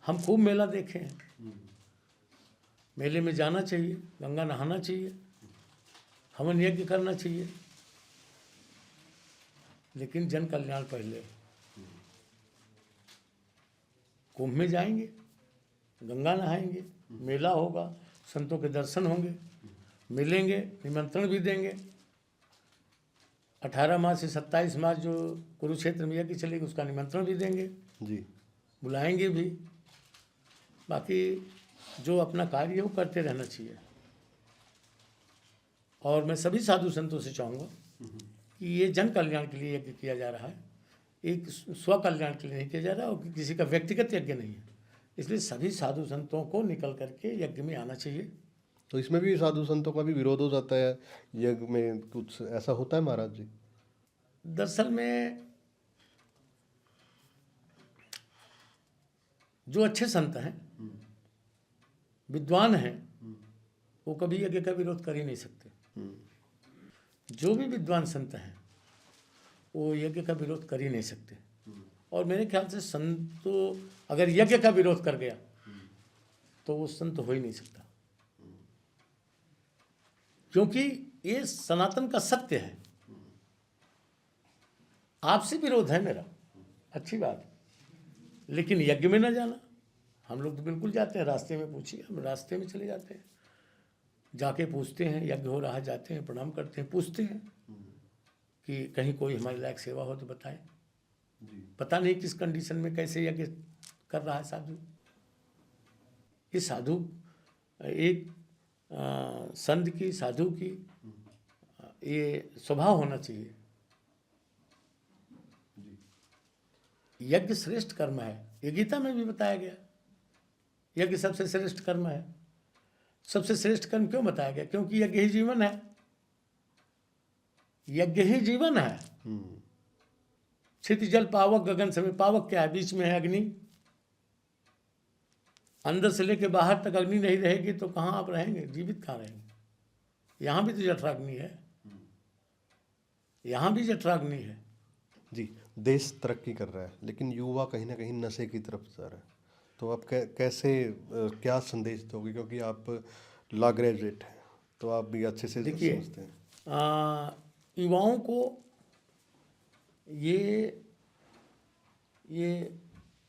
हम खूब मेला देखे हैं, मेले में जाना चाहिए, गंगा नहाना चाहिए, हवन यज्ञ करना चाहिए, लेकिन जन कल्याण पहले। कुंभ में जाएंगे, गंगा नहाएंगे, मेला होगा, संतों के दर्शन होंगे, मिलेंगे, निमंत्रण भी देंगे। 18 मार्च से 27 मार्च जो कुरुक्षेत्र में यज्ञ चलेगी उसका निमंत्रण भी देंगे, जी। बुलाएंगे भी। बाकी जो अपना कार्य है वो करते रहना चाहिए। और मैं सभी साधु संतों से चाहूँगा कि ये जन कल्याण के लिए यज्ञ किया जा रहा है, एक स्व कल्याण के लिए नहीं किया जा रहा है, और किसी का व्यक्तिगत यज्ञ नहीं है। इसलिए सभी साधु संतों को निकल करके यज्ञ में आना चाहिए। तो इसमें भी साधु संतों का भी विरोध हो जाता है, यज्ञ में कुछ ऐसा होता है महाराज जी? दरअसल में जो अच्छे संत हैं, विद्वान हैं, वो कभी यज्ञ का विरोध कर ही नहीं सकते। जो भी विद्वान संत हैं वो यज्ञ का विरोध कर ही नहीं सकते। और मेरे ख्याल से संत तो अगर यज्ञ का विरोध कर गया तो वो संत हो ही नहीं सकता, क्योंकि ये सनातन का सत्य है। आपसे विरोध है मेरा, अच्छी बात है, लेकिन यज्ञ में ना जाना। हम लोग तो बिल्कुल जाते हैं, रास्ते में पूछिए, हम रास्ते में चले जाते हैं, जाके पूछते हैं यज्ञ हो रहा है, जाते हैं, प्रणाम करते हैं, पूछते हैं कि कहीं कोई हमारे लायक सेवा हो तो बताएं। पता नहीं किस कंडीशन में कैसे यज्ञ कर रहा है साधु। ये साधु एक संत की, साधु की ये स्वभाव होना चाहिए। यज्ञ श्रेष्ठ कर्म है, ये गीता में भी बताया गया। यज्ञ सबसे श्रेष्ठ कर्म है। सबसे श्रेष्ठ कर्म क्यों बताया गया? क्योंकि यज्ञ ही जीवन है। यज्ञ ही जीवन है। क्षिति जल पावक गगन समय। पावक क्या है? बीच में है अग्नि। अंदर से लेके बाहर तक अग्नि नहीं रहेगी तो कहाँ आप रहेंगे? जीवित कहाँ रहेंगे? यहाँ भी तो जठराग्नि है, यहाँ भी जठराग्नि है। जी। देश तरक्की कर रहा है लेकिन युवा कहीं ना कहीं नशे की तरफ जा रहा है, तो आप कैसे क्या संदेश दोगे? क्योंकि आप लॉ ग्रेजुएट हैं तो आप भी अच्छे से देखिए, समझते हैं। युवाओं को ये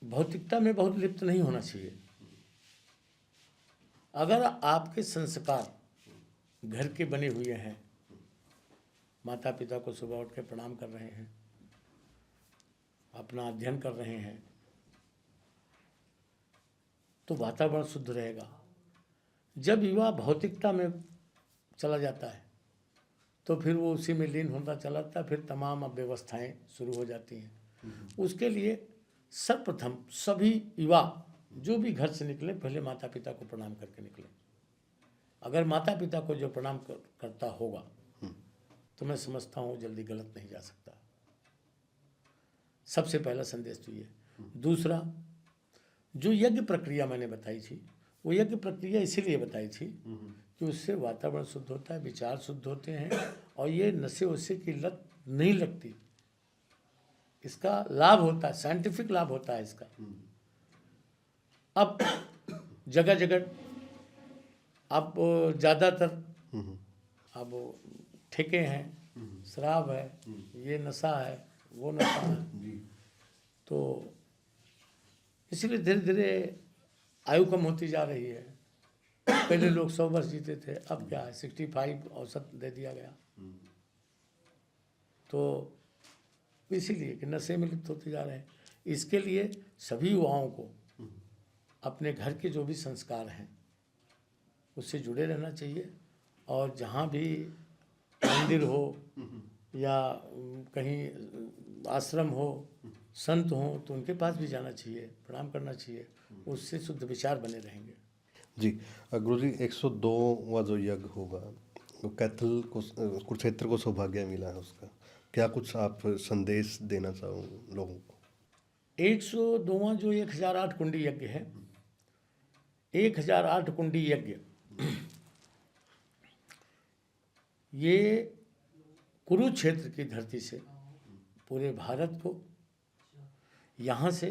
भौतिकता में बहुत लिप्त नहीं होना चाहिए। अगर आपके संस्कार घर के बने हुए हैं, माता पिता को सुबह उठ के प्रणाम कर रहे हैं, अपना अध्ययन कर रहे हैं, तो वातावरण शुद्ध रहेगा। जब युवा भौतिकता में चला जाता है तो फिर वो उसी में लीन होता चला जाता है, फिर तमाम अव्यवस्थाएं शुरू हो जाती हैं। उसके लिए सर्वप्रथम सभी युवा जो भी घर से निकले, पहले माता पिता को प्रणाम करके निकले। अगर माता पिता को जो प्रणाम करता होगा तो मैं समझता हूँ जल्दी गलत नहीं जा सकता। सबसे पहला संदेश तो ये। दूसरा, जो यज्ञ प्रक्रिया मैंने बताई थी, वो यज्ञ प्रक्रिया इसीलिए बताई थी कि उससे वातावरण शुद्ध होता है, विचार शुद्ध होते हैं, और ये नशे वशे की लत नहीं लगती। इसका लाभ होता है, साइंटिफिक लाभ होता है इसका। अब जगह जगह अब ज़्यादातर अब ठेके हैं, शराब है, ये नशा है, वो नशा है, तो इसीलिए धीरे धीरे आयु कम होती जा रही है। पहले लोग 100 वर्ष जीते थे, अब क्या है 65 औसत दे दिया गया। तो इसीलिए कि नशे में लिप्त होते जा रहे हैं। इसके लिए सभी युवाओं को अपने घर के जो भी संस्कार हैं उससे जुड़े रहना चाहिए, और जहाँ भी मंदिर हो या कहीं आश्रम हो, संत हो, तो उनके पास भी जाना चाहिए, प्रणाम करना चाहिए। उससे शुद्ध विचार बने रहेंगे। जी। गुरुजी, 102वां जो यज्ञ होगा वो कैथल को, कुरुक्षेत्र को सौभाग्य मिला है उसका, क्या कुछ आप संदेश देना चाहो लोगों को? 102वां जो 1008 कुंडी यज्ञ है, 1008 कुंडी यज्ञ, ये कुरुक्षेत्र की धरती से पूरे भारत को यहाँ से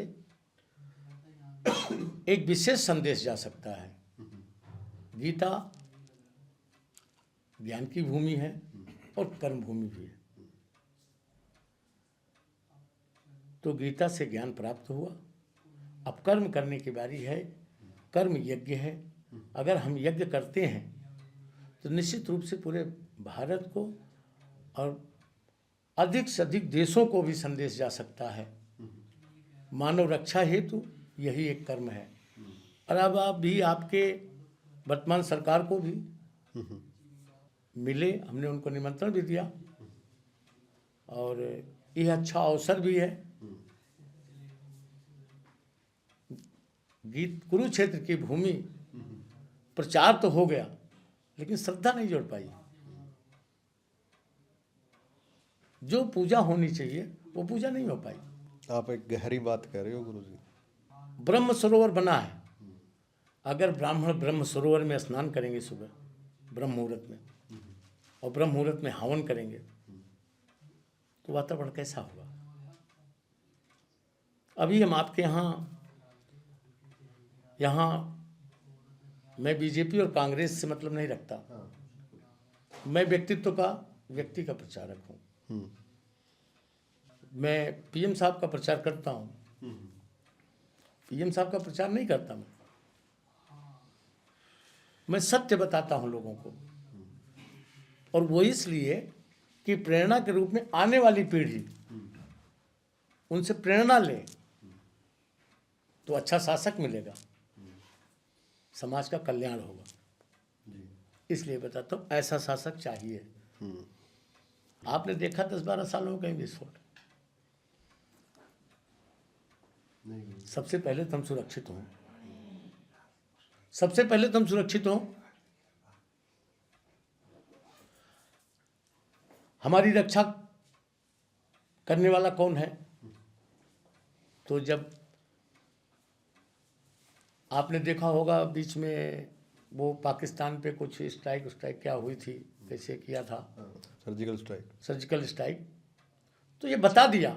एक विशेष संदेश जा सकता है। गीता ज्ञान की भूमि है और कर्म भूमि भी है। तो गीता से ज्ञान प्राप्त हुआ, अब कर्म करने की बारी है। कर्म यज्ञ है। अगर हम यज्ञ करते हैं तो निश्चित रूप से पूरे भारत को और अधिक से अधिक देशों को भी संदेश जा सकता है। मानव रक्षा हेतु यही एक कर्म है। और अब आप भी, आपके वर्तमान सरकार को भी मिले, हमने उनको निमंत्रण भी दिया और यह अच्छा अवसर भी है। गीत कुरुक्षेत्र की भूमि प्रचार तो हो गया, लेकिन श्रद्धा नहीं जोड़ पाई। जो पूजा होनी चाहिए वो पूजा नहीं हो पाई। आप एक गहरी बात कह रहे हो गुरुजी। ब्रह्म सरोवर बना है। अगर ब्राह्मण ब्रह्म सरोवर में स्नान करेंगे सुबह ब्रह्म मुहूर्त में और ब्रह्म मुहूर्त में हवन करेंगे तो वातावरण कैसा होगा? अभी हम आपके यहाँ मैं बीजेपी और कांग्रेस से मतलब नहीं रखता। मैं व्यक्ति का प्रचारक हूँ। मैं पीएम साहब का प्रचार करता हूँ। पीएम साहब का प्रचार नहीं करता मैं सत्य बताता हूँ लोगों को। और वो इसलिए कि प्रेरणा के रूप में आने वाली पीढ़ी उनसे प्रेरणा ले तो अच्छा शासक मिलेगा, समाज का कल्याण होगा। इसलिए बताता हूँ ऐसा शासक चाहिए। आपने देखा 10-12 सालों में कहीं विस्फोट? सबसे पहले तुम सुरक्षित हो। सबसे पहले तुम सुरक्षित हो। हमारी रक्षा करने वाला कौन है? तो जब आपने देखा होगा बीच में वो पाकिस्तान पे कुछ स्ट्राइक क्या हुई थी, कैसे किया था, सर्जिकल स्ट्राइक, तो ये बता दिया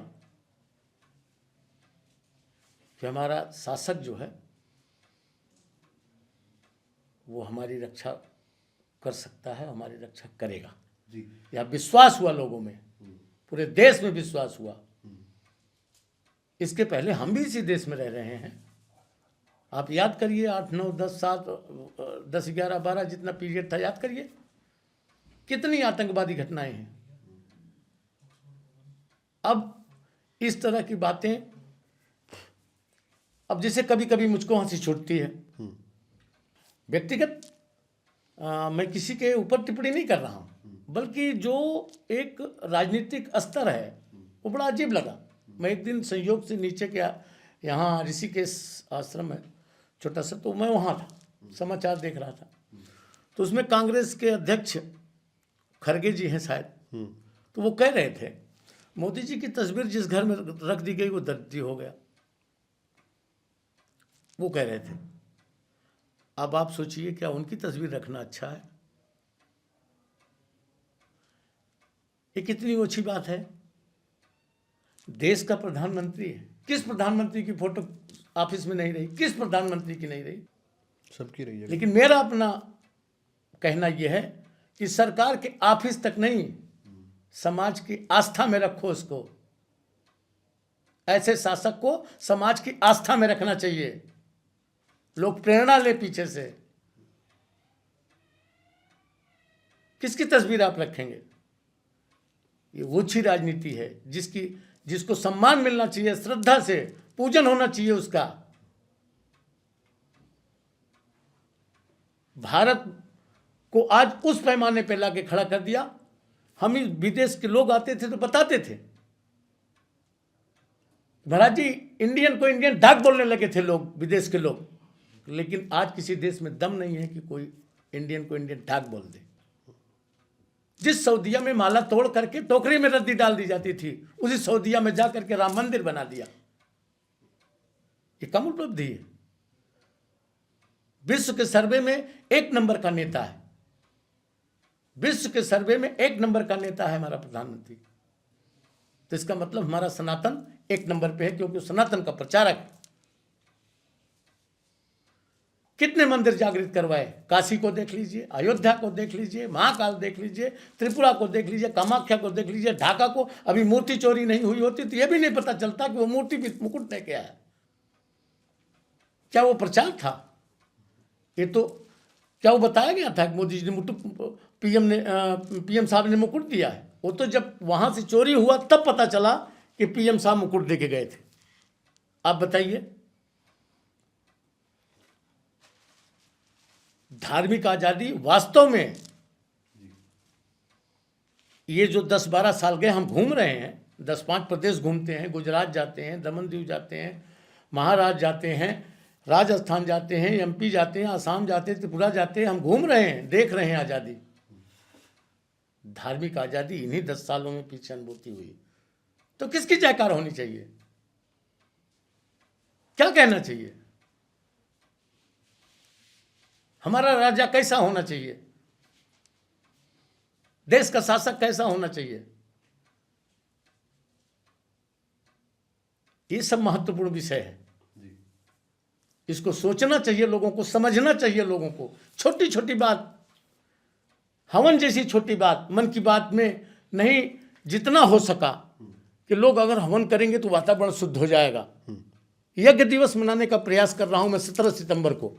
कि हमारा शासक जो है वो हमारी रक्षा कर सकता है, हमारी रक्षा करेगा। यह विश्वास हुआ लोगों में, पूरे देश में विश्वास हुआ। इसके पहले हम भी इसी देश में रह रहे हैं। आप याद करिए 8, 9, 10, 7, 10, 11, 12 जितना पीरियड था, याद करिए कितनी आतंकवादी घटनाएं हैं। अब इस तरह की बातें, अब जैसे कभी कभी मुझको हंसी छूटती है। व्यक्तिगत मैं किसी के ऊपर टिप्पणी नहीं कर रहा हूँ, बल्कि जो एक राजनीतिक स्तर है वो बड़ा अजीब लगा। मैं एक दिन संयोग से नीचे के यहाँ ऋषिकेश आश्रम है छोटा सा, तो मैं वहाँ था, समाचार देख रहा था। तो उसमें कांग्रेस के अध्यक्ष खड़गे जी हैं शायद, तो वो कह रहे थे मोदी जी की तस्वीर जिस घर में रख दी गई वो दर्दी हो गया, वो कह रहे थे। अब आप सोचिए क्या उनकी तस्वीर रखना अच्छा है? ये कितनी ओछी बात है। देश का प्रधानमंत्री है, किस प्रधानमंत्री की फोटो ऑफिस में नहीं रही? किस प्रधानमंत्री की नहीं रही? सबकी रही है। लेकिन मेरा अपना कहना यह है कि सरकार के ऑफिस तक नहीं, समाज की आस्था में रखो उसको। ऐसे शासक को समाज की आस्था में रखना चाहिए, लोग प्रेरणा ले पीछे से। किसकी तस्वीर आप रखेंगे? ये ओछी राजनीति है जिसको सम्मान मिलना चाहिए, श्रद्धा से पूजन होना चाहिए उसका। भारत को आज उस पैमाने पे लाके खड़ा कर दिया। हम ही विदेश के लोग आते थे तो बताते थे, महाराज जी इंडियन को इंडियन डाक बोलने लगे थे लोग, विदेश के लोग। लेकिन आज किसी देश में दम नहीं है कि कोई इंडियन को इंडियन डाक बोल दे। जिस सऊदीया में माला तोड़ करके टोकरी में रद्दी डाल दी जाती थी, उसी सऊदीया में जा करके राम मंदिर बना दिया। ये कम उपलब्धि है। विश्व के सर्वे में 1 नंबर का नेता है, विश्व के सर्वे में 1 नंबर का नेता है हमारा प्रधानमंत्री। तो इसका मतलब हमारा सनातन 1 नंबर पे है, क्योंकि सनातन का प्रचारक है। कितने मंदिर जागृत करवाए, काशी को देख लीजिए, अयोध्या को देख लीजिए, महाकाल देख लीजिए, त्रिपुरा को देख लीजिए, कामाख्या को देख लीजिए, ढाका को। अभी मूर्ति चोरी नहीं हुई होती तो यह भी नहीं पता चलता कि वो मूर्ति भी मुकुट लेके आया। क्या वो प्रचार था? ये तो क्या वो बताया गया था कि मोदी जी ने पीएम साहब ने मुकुट दिया है? वो तो जब वहां से चोरी हुआ तब पता चला कि पीएम साहब मुकुट देके गए थे। आप बताइए, धार्मिक आजादी वास्तव में, ये जो 10-12 साल गए हम घूम रहे हैं, 10-5 प्रदेश घूमते हैं, गुजरात जाते हैं, दमन दीव जाते हैं, महाराष्ट्र जाते हैं, राजस्थान जाते हैं, एमपी जाते हैं, आसाम जाते हैं, त्रिपुरा जाते हैं, हम घूम रहे हैं, देख रहे हैं आज़ादी। धार्मिक आज़ादी इन्हीं 10 सालों में पीछे अनुभूति हुई। तो किसकी जयकार होनी चाहिए? क्या कहना चाहिए? हमारा राजा कैसा होना चाहिए? देश का शासक कैसा होना चाहिए? ये सब महत्वपूर्ण विषय है। इसको सोचना चाहिए लोगों को, समझना चाहिए लोगों को। छोटी छोटी बात, हवन जैसी छोटी बात, मन की बात में नहीं, जितना हो सका कि लोग अगर हवन करेंगे तो वातावरण शुद्ध हो जाएगा। यज्ञ दिवस मनाने का प्रयास कर रहा हूं मैं 17 सितंबर को।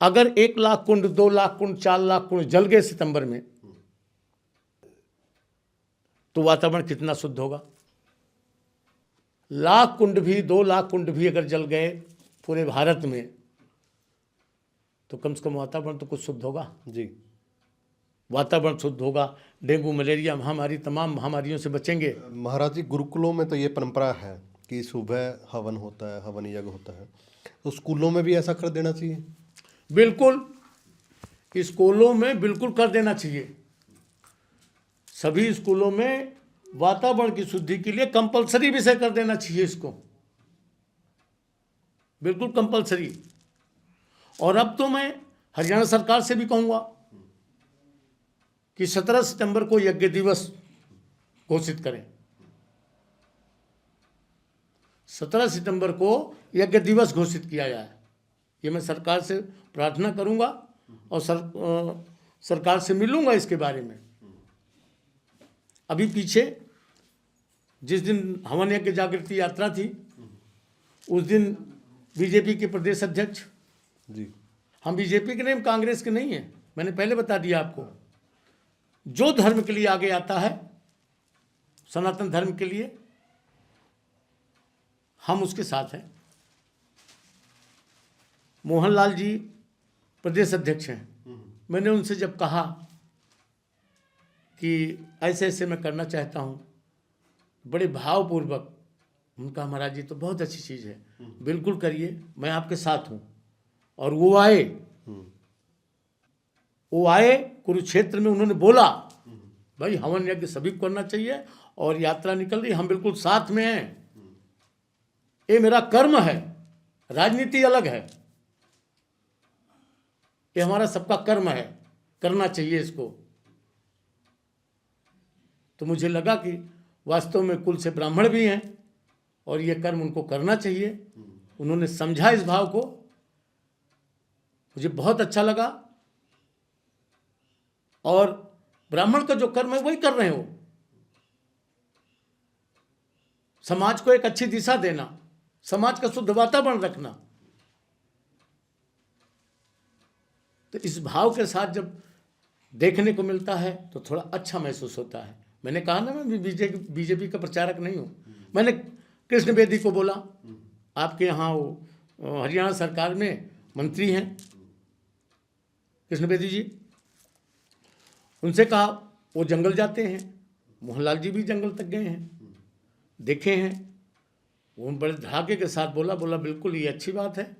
अगर 1 लाख कुंड, 2 लाख कुंड, 4 लाख कुंड जल गए सितंबर में, तो वातावरण कितना शुद्ध होगा? लाख कुंड भी, 2 लाख कुंड भी अगर जल गए पूरे भारत में, तो कम से कम वातावरण तो कुछ शुद्ध होगा जी। वातावरण शुद्ध होगा, डेंगू मलेरिया महामारी, तमाम महामारियों से बचेंगे। महाराज जी, गुरुकुलों में तो ये परंपरा है कि सुबह हवन होता है, हवन यज्ञ होता है, तो स्कूलों में भी ऐसा कर देना चाहिए? बिल्कुल, स्कूलों में बिल्कुल कर देना चाहिए। सभी स्कूलों में वातावरण की शुद्धि के लिए कंपलसरी विषय कर देना चाहिए इसको, बिल्कुल कंपलसरी। और अब तो मैं हरियाणा सरकार से भी कहूंगा कि 17 सितंबर को यज्ञ दिवस घोषित करें। 17 सितंबर को यज्ञ दिवस घोषित किया जाए, ये मैं सरकार से प्रार्थना करूंगा और सरकार से मिलूंगा इसके बारे में। अभी पीछे जिस दिन हवन यज्ञ जागृति यात्रा थी, उस दिन बीजेपी के प्रदेश अध्यक्ष जी, हम बीजेपी के नहीं, हम कांग्रेस के नहीं हैं, मैंने पहले बता दिया आपको। जो धर्म के लिए आगे आता है, सनातन धर्म के लिए, हम उसके साथ हैं। मोहनलाल जी प्रदेश अध्यक्ष हैं। मैंने उनसे जब कहा कि ऐसे ऐसे मैं करना चाहता हूं, बड़े भावपूर्वक उनका, महाराज जी तो बहुत अच्छी चीज़ है, बिल्कुल करिए, मैं आपके साथ हूं। और वो आए कुरुक्षेत्र में, उन्होंने बोला भाई हवन यज्ञ सभी को करना चाहिए, और यात्रा निकल रही, हम बिल्कुल साथ में हैं, ये मेरा कर्म है, राजनीति अलग है, ये हमारा सबका कर्म है, करना चाहिए इसको। तो मुझे लगा कि वास्तव में कुल से ब्राह्मण भी हैं और ये कर्म उनको करना चाहिए। उन्होंने समझा इस भाव को, मुझे बहुत अच्छा लगा। और ब्राह्मण का जो कर्म है वही कर रहे हो, समाज को एक अच्छी दिशा देना, समाज का शुद्ध वातावरण रखना। तो इस भाव के साथ जब देखने को मिलता है तो थोड़ा अच्छा महसूस होता है। मैंने कहा ना, मैं बीजेपी का प्रचारक नहीं हूँ। मैंने कृष्ण बेदी को बोला, आपके यहाँ वो हरियाणा सरकार में मंत्री हैं कृष्ण बेदी जी, उनसे कहा, वो जंगल जाते हैं, मोहनलाल जी भी जंगल तक गए हैं, देखे हैं। वो बड़े धड़ाके के साथ बोला बिल्कुल ये अच्छी बात है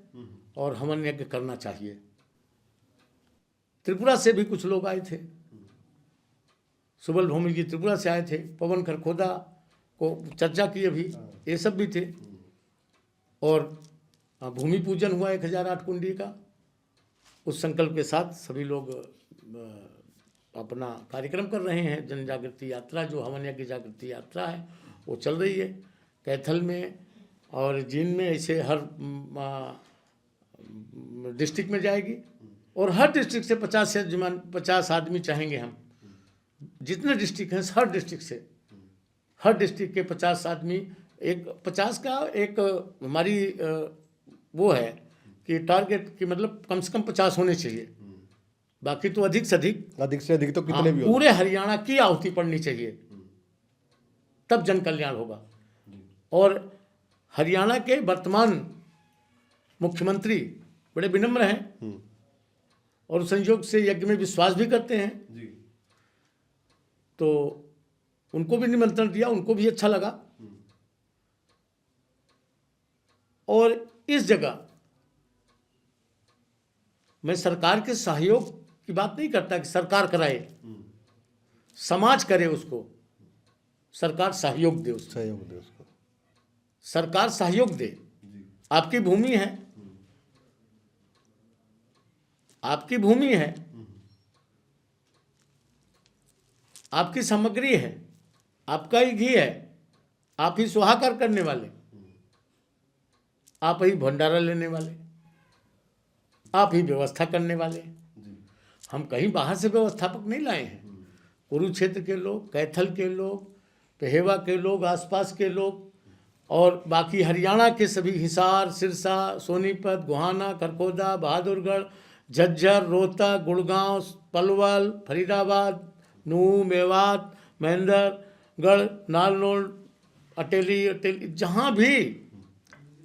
और हवन यज्ञ करना चाहिए। त्रिपुरा से भी कुछ लोग आए थे, सुबल भौमिक जी त्रिपुरा से आए थे, पवन खरखोदा को चर्चा की अभी, ये सब भी थे। और भूमि पूजन हुआ 1008 कुंडी का। उस संकल्प के साथ सभी लोग अपना कार्यक्रम कर रहे हैं। जन जागृति यात्रा जो हवन यज्ञ जागृति यात्रा है वो चल रही है कैथल में और जींद में, ऐसे हर डिस्ट्रिक्ट में जाएगी और हर डिस्ट्रिक्ट से 50 आदमी चाहेंगे हम, जितने डिस्ट्रिक्ट हैं हर डिस्ट्रिक्ट से, हर डिस्ट्रिक्ट के 50 आदमी, एक 50 का एक हमारी वो है कि टारगेट कि मतलब कम से कम 50 होने चाहिए, बाकी तो अधिक से अधिक तो कितने भी पूरे हरियाणा की आहुति पड़नी चाहिए, तब जन कल्याण होगा। और हरियाणा के वर्तमान मुख्यमंत्री बड़े विनम्र हैं और संयोग से यज्ञ में विश्वास भी करते हैं जी। तो उनको भी निमंत्रण दिया, उनको भी अच्छा लगा। और इस जगह मैं सरकार के सहयोग की बात नहीं करता कि सरकार कराए, समाज करे उसको, सरकार सहयोग दे उसको, सरकार सहयोग दे। आपकी भूमि है, आपकी भूमि है, आपकी सामग्री है, आपका ही घी है, आप ही सुहाकर करने वाले, आप ही भंडारा लेने वाले, आप ही व्यवस्था करने वाले। हम कहीं बाहर से व्यवस्थापक नहीं लाए हैं। कुरुक्षेत्र के लोग, कैथल के लोग, पहेवा के लोग, आसपास के लोग और बाकी हरियाणा के सभी, हिसार, सिरसा, सोनीपत, गोहाना, करकोदा, बहादुरगढ़, झज्जर, रोहतक, गुड़गांव, पलवल, फरीदाबाद, नूह, मेवात, महेंद्रगढ़, नारनौल, अटेली, जहाँ भी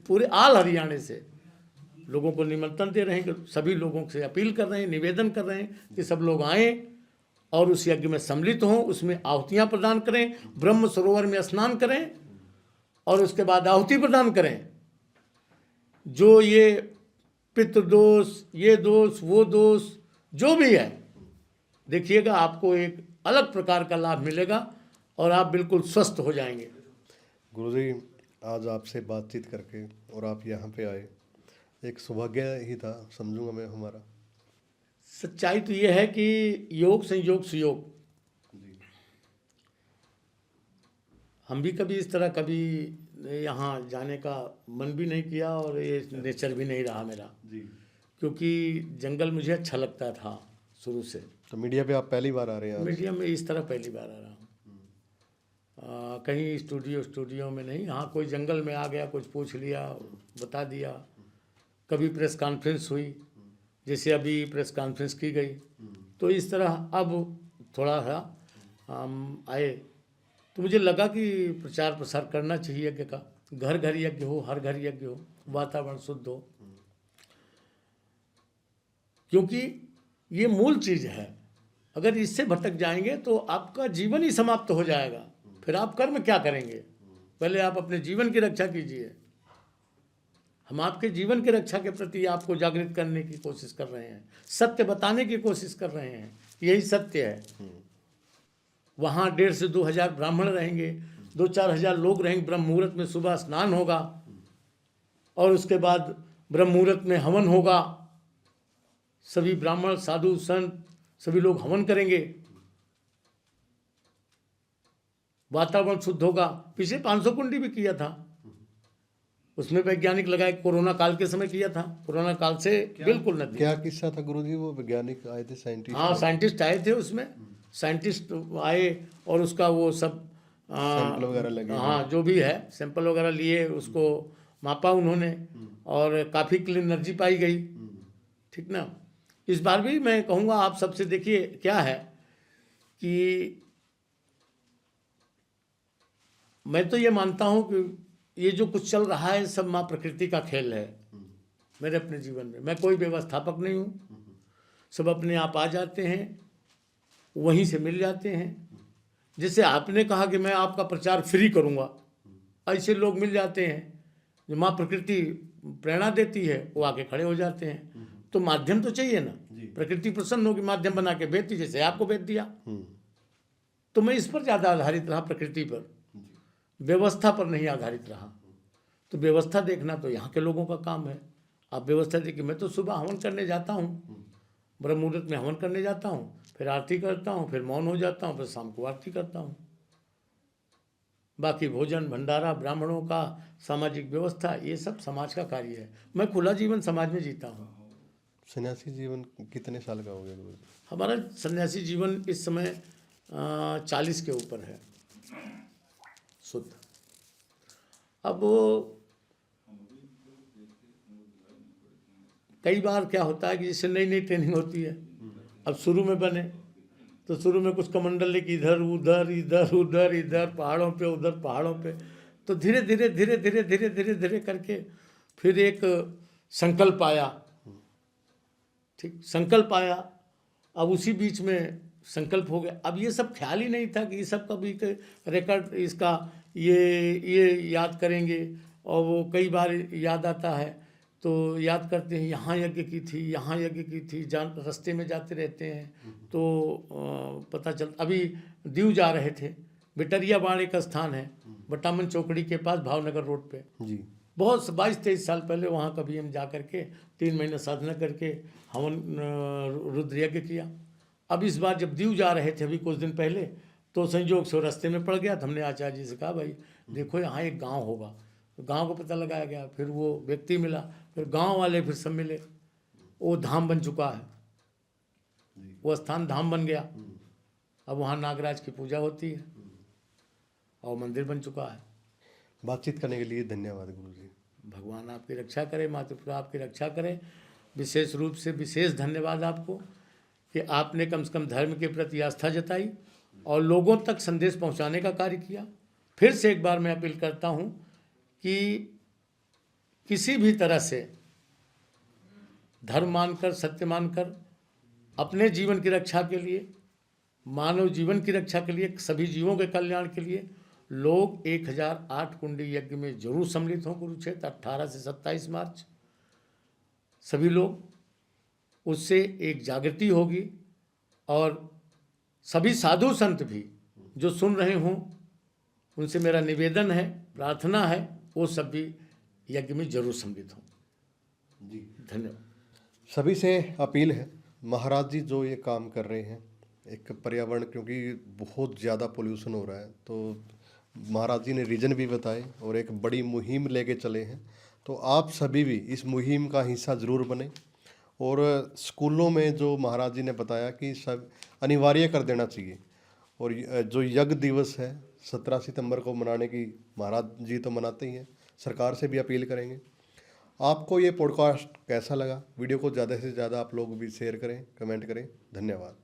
पूरे आल हरियाणा से लोगों को निमंत्रण दे रहे हैं कि सभी लोगों से अपील कर रहे हैं, निवेदन कर रहे हैं कि सब लोग आएँ और उस यज्ञ में सम्मिलित हों, उसमें आहुतियाँ प्रदान करें, ब्रह्म सरोवर में स्नान करें और उसके बाद आहुति प्रदान करें। जो ये पितृदोष, ये दोष, वो दोष जो भी है, देखिएगा आपको एक अलग प्रकार का लाभ मिलेगा और आप बिल्कुल स्वस्थ हो जाएंगे। गुरुजी, आज आपसे बातचीत करके और आप यहाँ पे आए, एक सौभाग्य ही था समझूंगा मैं हमारा। सच्चाई तो ये है कि योग संयोग सुयोग, हम भी कभी इस तरह कभी यहाँ जाने का मन भी नहीं किया और ये नेचर भी नहीं रहा मेरा जी, क्योंकि जंगल मुझे अच्छा लगता था शुरू से। तो मीडिया पे आप पहली बार आ रहे हैं? मीडिया में इस तरह पहली बार आ रहा हूँ। कहीं स्टूडियो में नहीं। हाँ, कोई जंगल में आ गया, कुछ पूछ लिया, बता दिया। कभी प्रेस कॉन्फ्रेंस हुई, जैसे अभी प्रेस कॉन्फ्रेंस की गई, तो इस तरह अब थोड़ा सा हम आए तो मुझे लगा कि प्रचार प्रसार करना चाहिए यज्ञ का। घर घर यज्ञ हो, हर घर यज्ञ हो, वातावरण शुद्ध हो, क्योंकि ये मूल चीज़ है। अगर इससे भटक जाएंगे तो आपका जीवन ही समाप्त हो जाएगा। फिर आप कर्म क्या करेंगे? पहले आप अपने जीवन की रक्षा कीजिए। हम आपके जीवन की रक्षा के प्रति आपको जागृत करने की कोशिश कर रहे हैं, सत्य बताने की कोशिश कर रहे हैं। यही सत्य है। वहाँ 1,500 से 2,000 ब्राह्मण रहेंगे, 2-4 हज़ार लोग रहेंगे। ब्रह्म मुहूर्त में सुबह स्नान होगा और उसके बाद ब्रह्म मुहूर्त में हवन होगा। सभी ब्राह्मण, साधु, संत सभी लोग हवन करेंगे, वातावरण शुद्ध होगा। पिछले 500 कुंडी भी किया था, उसमें वैज्ञानिक लगाए। कोरोना काल के समय किया था, कोरोना काल से बिल्कुल नहीं। क्या किस्सा था गुरुजी? वो वैज्ञानिक आए थे, साइंटिस्ट? हाँ, साइंटिस्ट आए थे। उसमें साइंटिस्ट आए और उसका वो सब सैंपल वगैरह लगे। हाँ, जो भी है सैंपल वगैरह लिए, उसको मापा उन्होंने और काफ़ी क्लीन एनर्जी पाई गई। ठीक ना। इस बार भी मैं कहूँगा आप सबसे, देखिए क्या है कि मैं तो ये मानता हूँ कि ये जो कुछ चल रहा है सब माँ प्रकृति का खेल है। मेरे अपने जीवन में मैं कोई व्यवस्थापक नहीं हूँ, सब अपने आप आ जाते हैं, वहीं से मिल जाते हैं। जैसे आपने कहा कि मैं आपका प्रचार फ्री करूँगा, ऐसे लोग मिल जाते हैं जो माँ प्रकृति प्रेरणा देती है, वो आके खड़े हो जाते हैं। तो माध्यम तो चाहिए ना, प्रकृति प्रसन्न होगी, माध्यम बना के भेजती, जैसे आपको भेज दिया। तो मैं इस पर ज़्यादा आधारित रहा, प्रकृति पर, व्यवस्था पर नहीं आधारित रहा। तो व्यवस्था देखना तो यहाँ के लोगों का काम है। आप व्यवस्था देखिए, मैं तो सुबह हवन करने जाता हूँ, ब्रह्म मुहूर्त में हवन करने जाता हूँ, फिर आरती करता हूँ, फिर मौन हो जाता हूँ, फिर शाम को आरती करता हूँ। बाकी भोजन भंडारा, ब्राह्मणों का, सामाजिक व्यवस्था, ये सब समाज का कार्य है। मैं खुला जीवन समाज में जीता हूँ। सन्यासी जीवन कितने साल का हो गया गुरु जी? हमारा सन्यासी जीवन इस समय 40 के ऊपर है शुद्ध। अब कई बार क्या होता है कि जैसे नई नई ट्रेनिंग होती है, अब शुरू में बने तो शुरू में कुछ कमंडल लेके इधर उधर इधर उधर इधर पहाड़ों पे उधर पहाड़ों पे, तो धीरे धीरे धीरे धीरे धीरे धीरे धीरे करके फिर एक संकल्प आया। ठीक, संकल्प आया। अब उसी बीच में संकल्प हो गया। अब ये सब ख्याल ही नहीं था कि ये सब कभी रिकॉर्ड इसका ये याद करेंगे, और वो कई बार याद आता है तो याद करते हैं, यहाँ यज्ञ की थी, यहाँ यज्ञ की थी, रास्ते में जाते रहते हैं तो पता चलता। अभी दीव जा रहे थे, बिटरिया बाण एक स्थान है बटामन चौकड़ी के पास, भावनगर रोड पे जी। बहुत 22-23 साल पहले वहाँ कभी हम जा करके 3 महीने साधना करके हवन रुद्र यज्ञ किया। अब इस बार जब दीव जा रहे थे अभी कुछ दिन पहले, तो संयोग से रास्ते में पड़ गया। तो हमने आचार्य जी से कहा, भाई देखो यहाँ एक गांव होगा, तो गांव को पता लगाया गया, फिर वो व्यक्ति मिला, फिर गांव वाले फिर सब मिले, वो धाम बन चुका है, वो स्थान धाम बन गया। अब वहाँ नागराज की पूजा होती है और मंदिर बन चुका है। बातचीत करने के लिए धन्यवाद गुरु जी। भगवान आपकी रक्षा करे, माता पिता आपकी रक्षा करे। विशेष रूप से विशेष धन्यवाद आपको कि आपने कम से कम धर्म के प्रति आस्था जताई और लोगों तक संदेश पहुंचाने का कार्य किया। फिर से एक बार मैं अपील करता हूं कि किसी भी तरह से धर्म मानकर, सत्य मानकर, अपने जीवन की रक्षा के लिए, मानव जीवन की रक्षा के लिए, सभी जीवों के कल्याण के लिए लोग 1008 कुंडी यज्ञ में जरूर सम्मिलित हों। कुरुक्षेत्र 18 से 27 मार्च सभी लोग, उससे एक जागृति होगी। और सभी साधु संत भी जो सुन रहे हों, उनसे मेरा निवेदन है, प्रार्थना है, वो सब भी यज्ञ में जरूर सम्मिलित हों। जी धन्यवाद। सभी से अपील है, महाराज जी जो ये काम कर रहे हैं, एक पर्यावरण, क्योंकि बहुत ज़्यादा पोल्यूशन हो रहा है, तो महाराज जी ने रीजन भी बताए और एक बड़ी मुहिम लेके चले हैं। तो आप सभी भी इस मुहिम का हिस्सा ज़रूर बने। और स्कूलों में जो महाराज जी ने बताया कि सब अनिवार्य कर देना चाहिए। और जो यज्ञ दिवस है 17 सितंबर को मनाने की महाराज जी तो मनाते ही हैं, सरकार से भी अपील करेंगे। आपको ये पॉडकास्ट कैसा लगा? वीडियो को ज़्यादा से ज़्यादा आप लोग भी शेयर करें, कमेंट करें। धन्यवाद।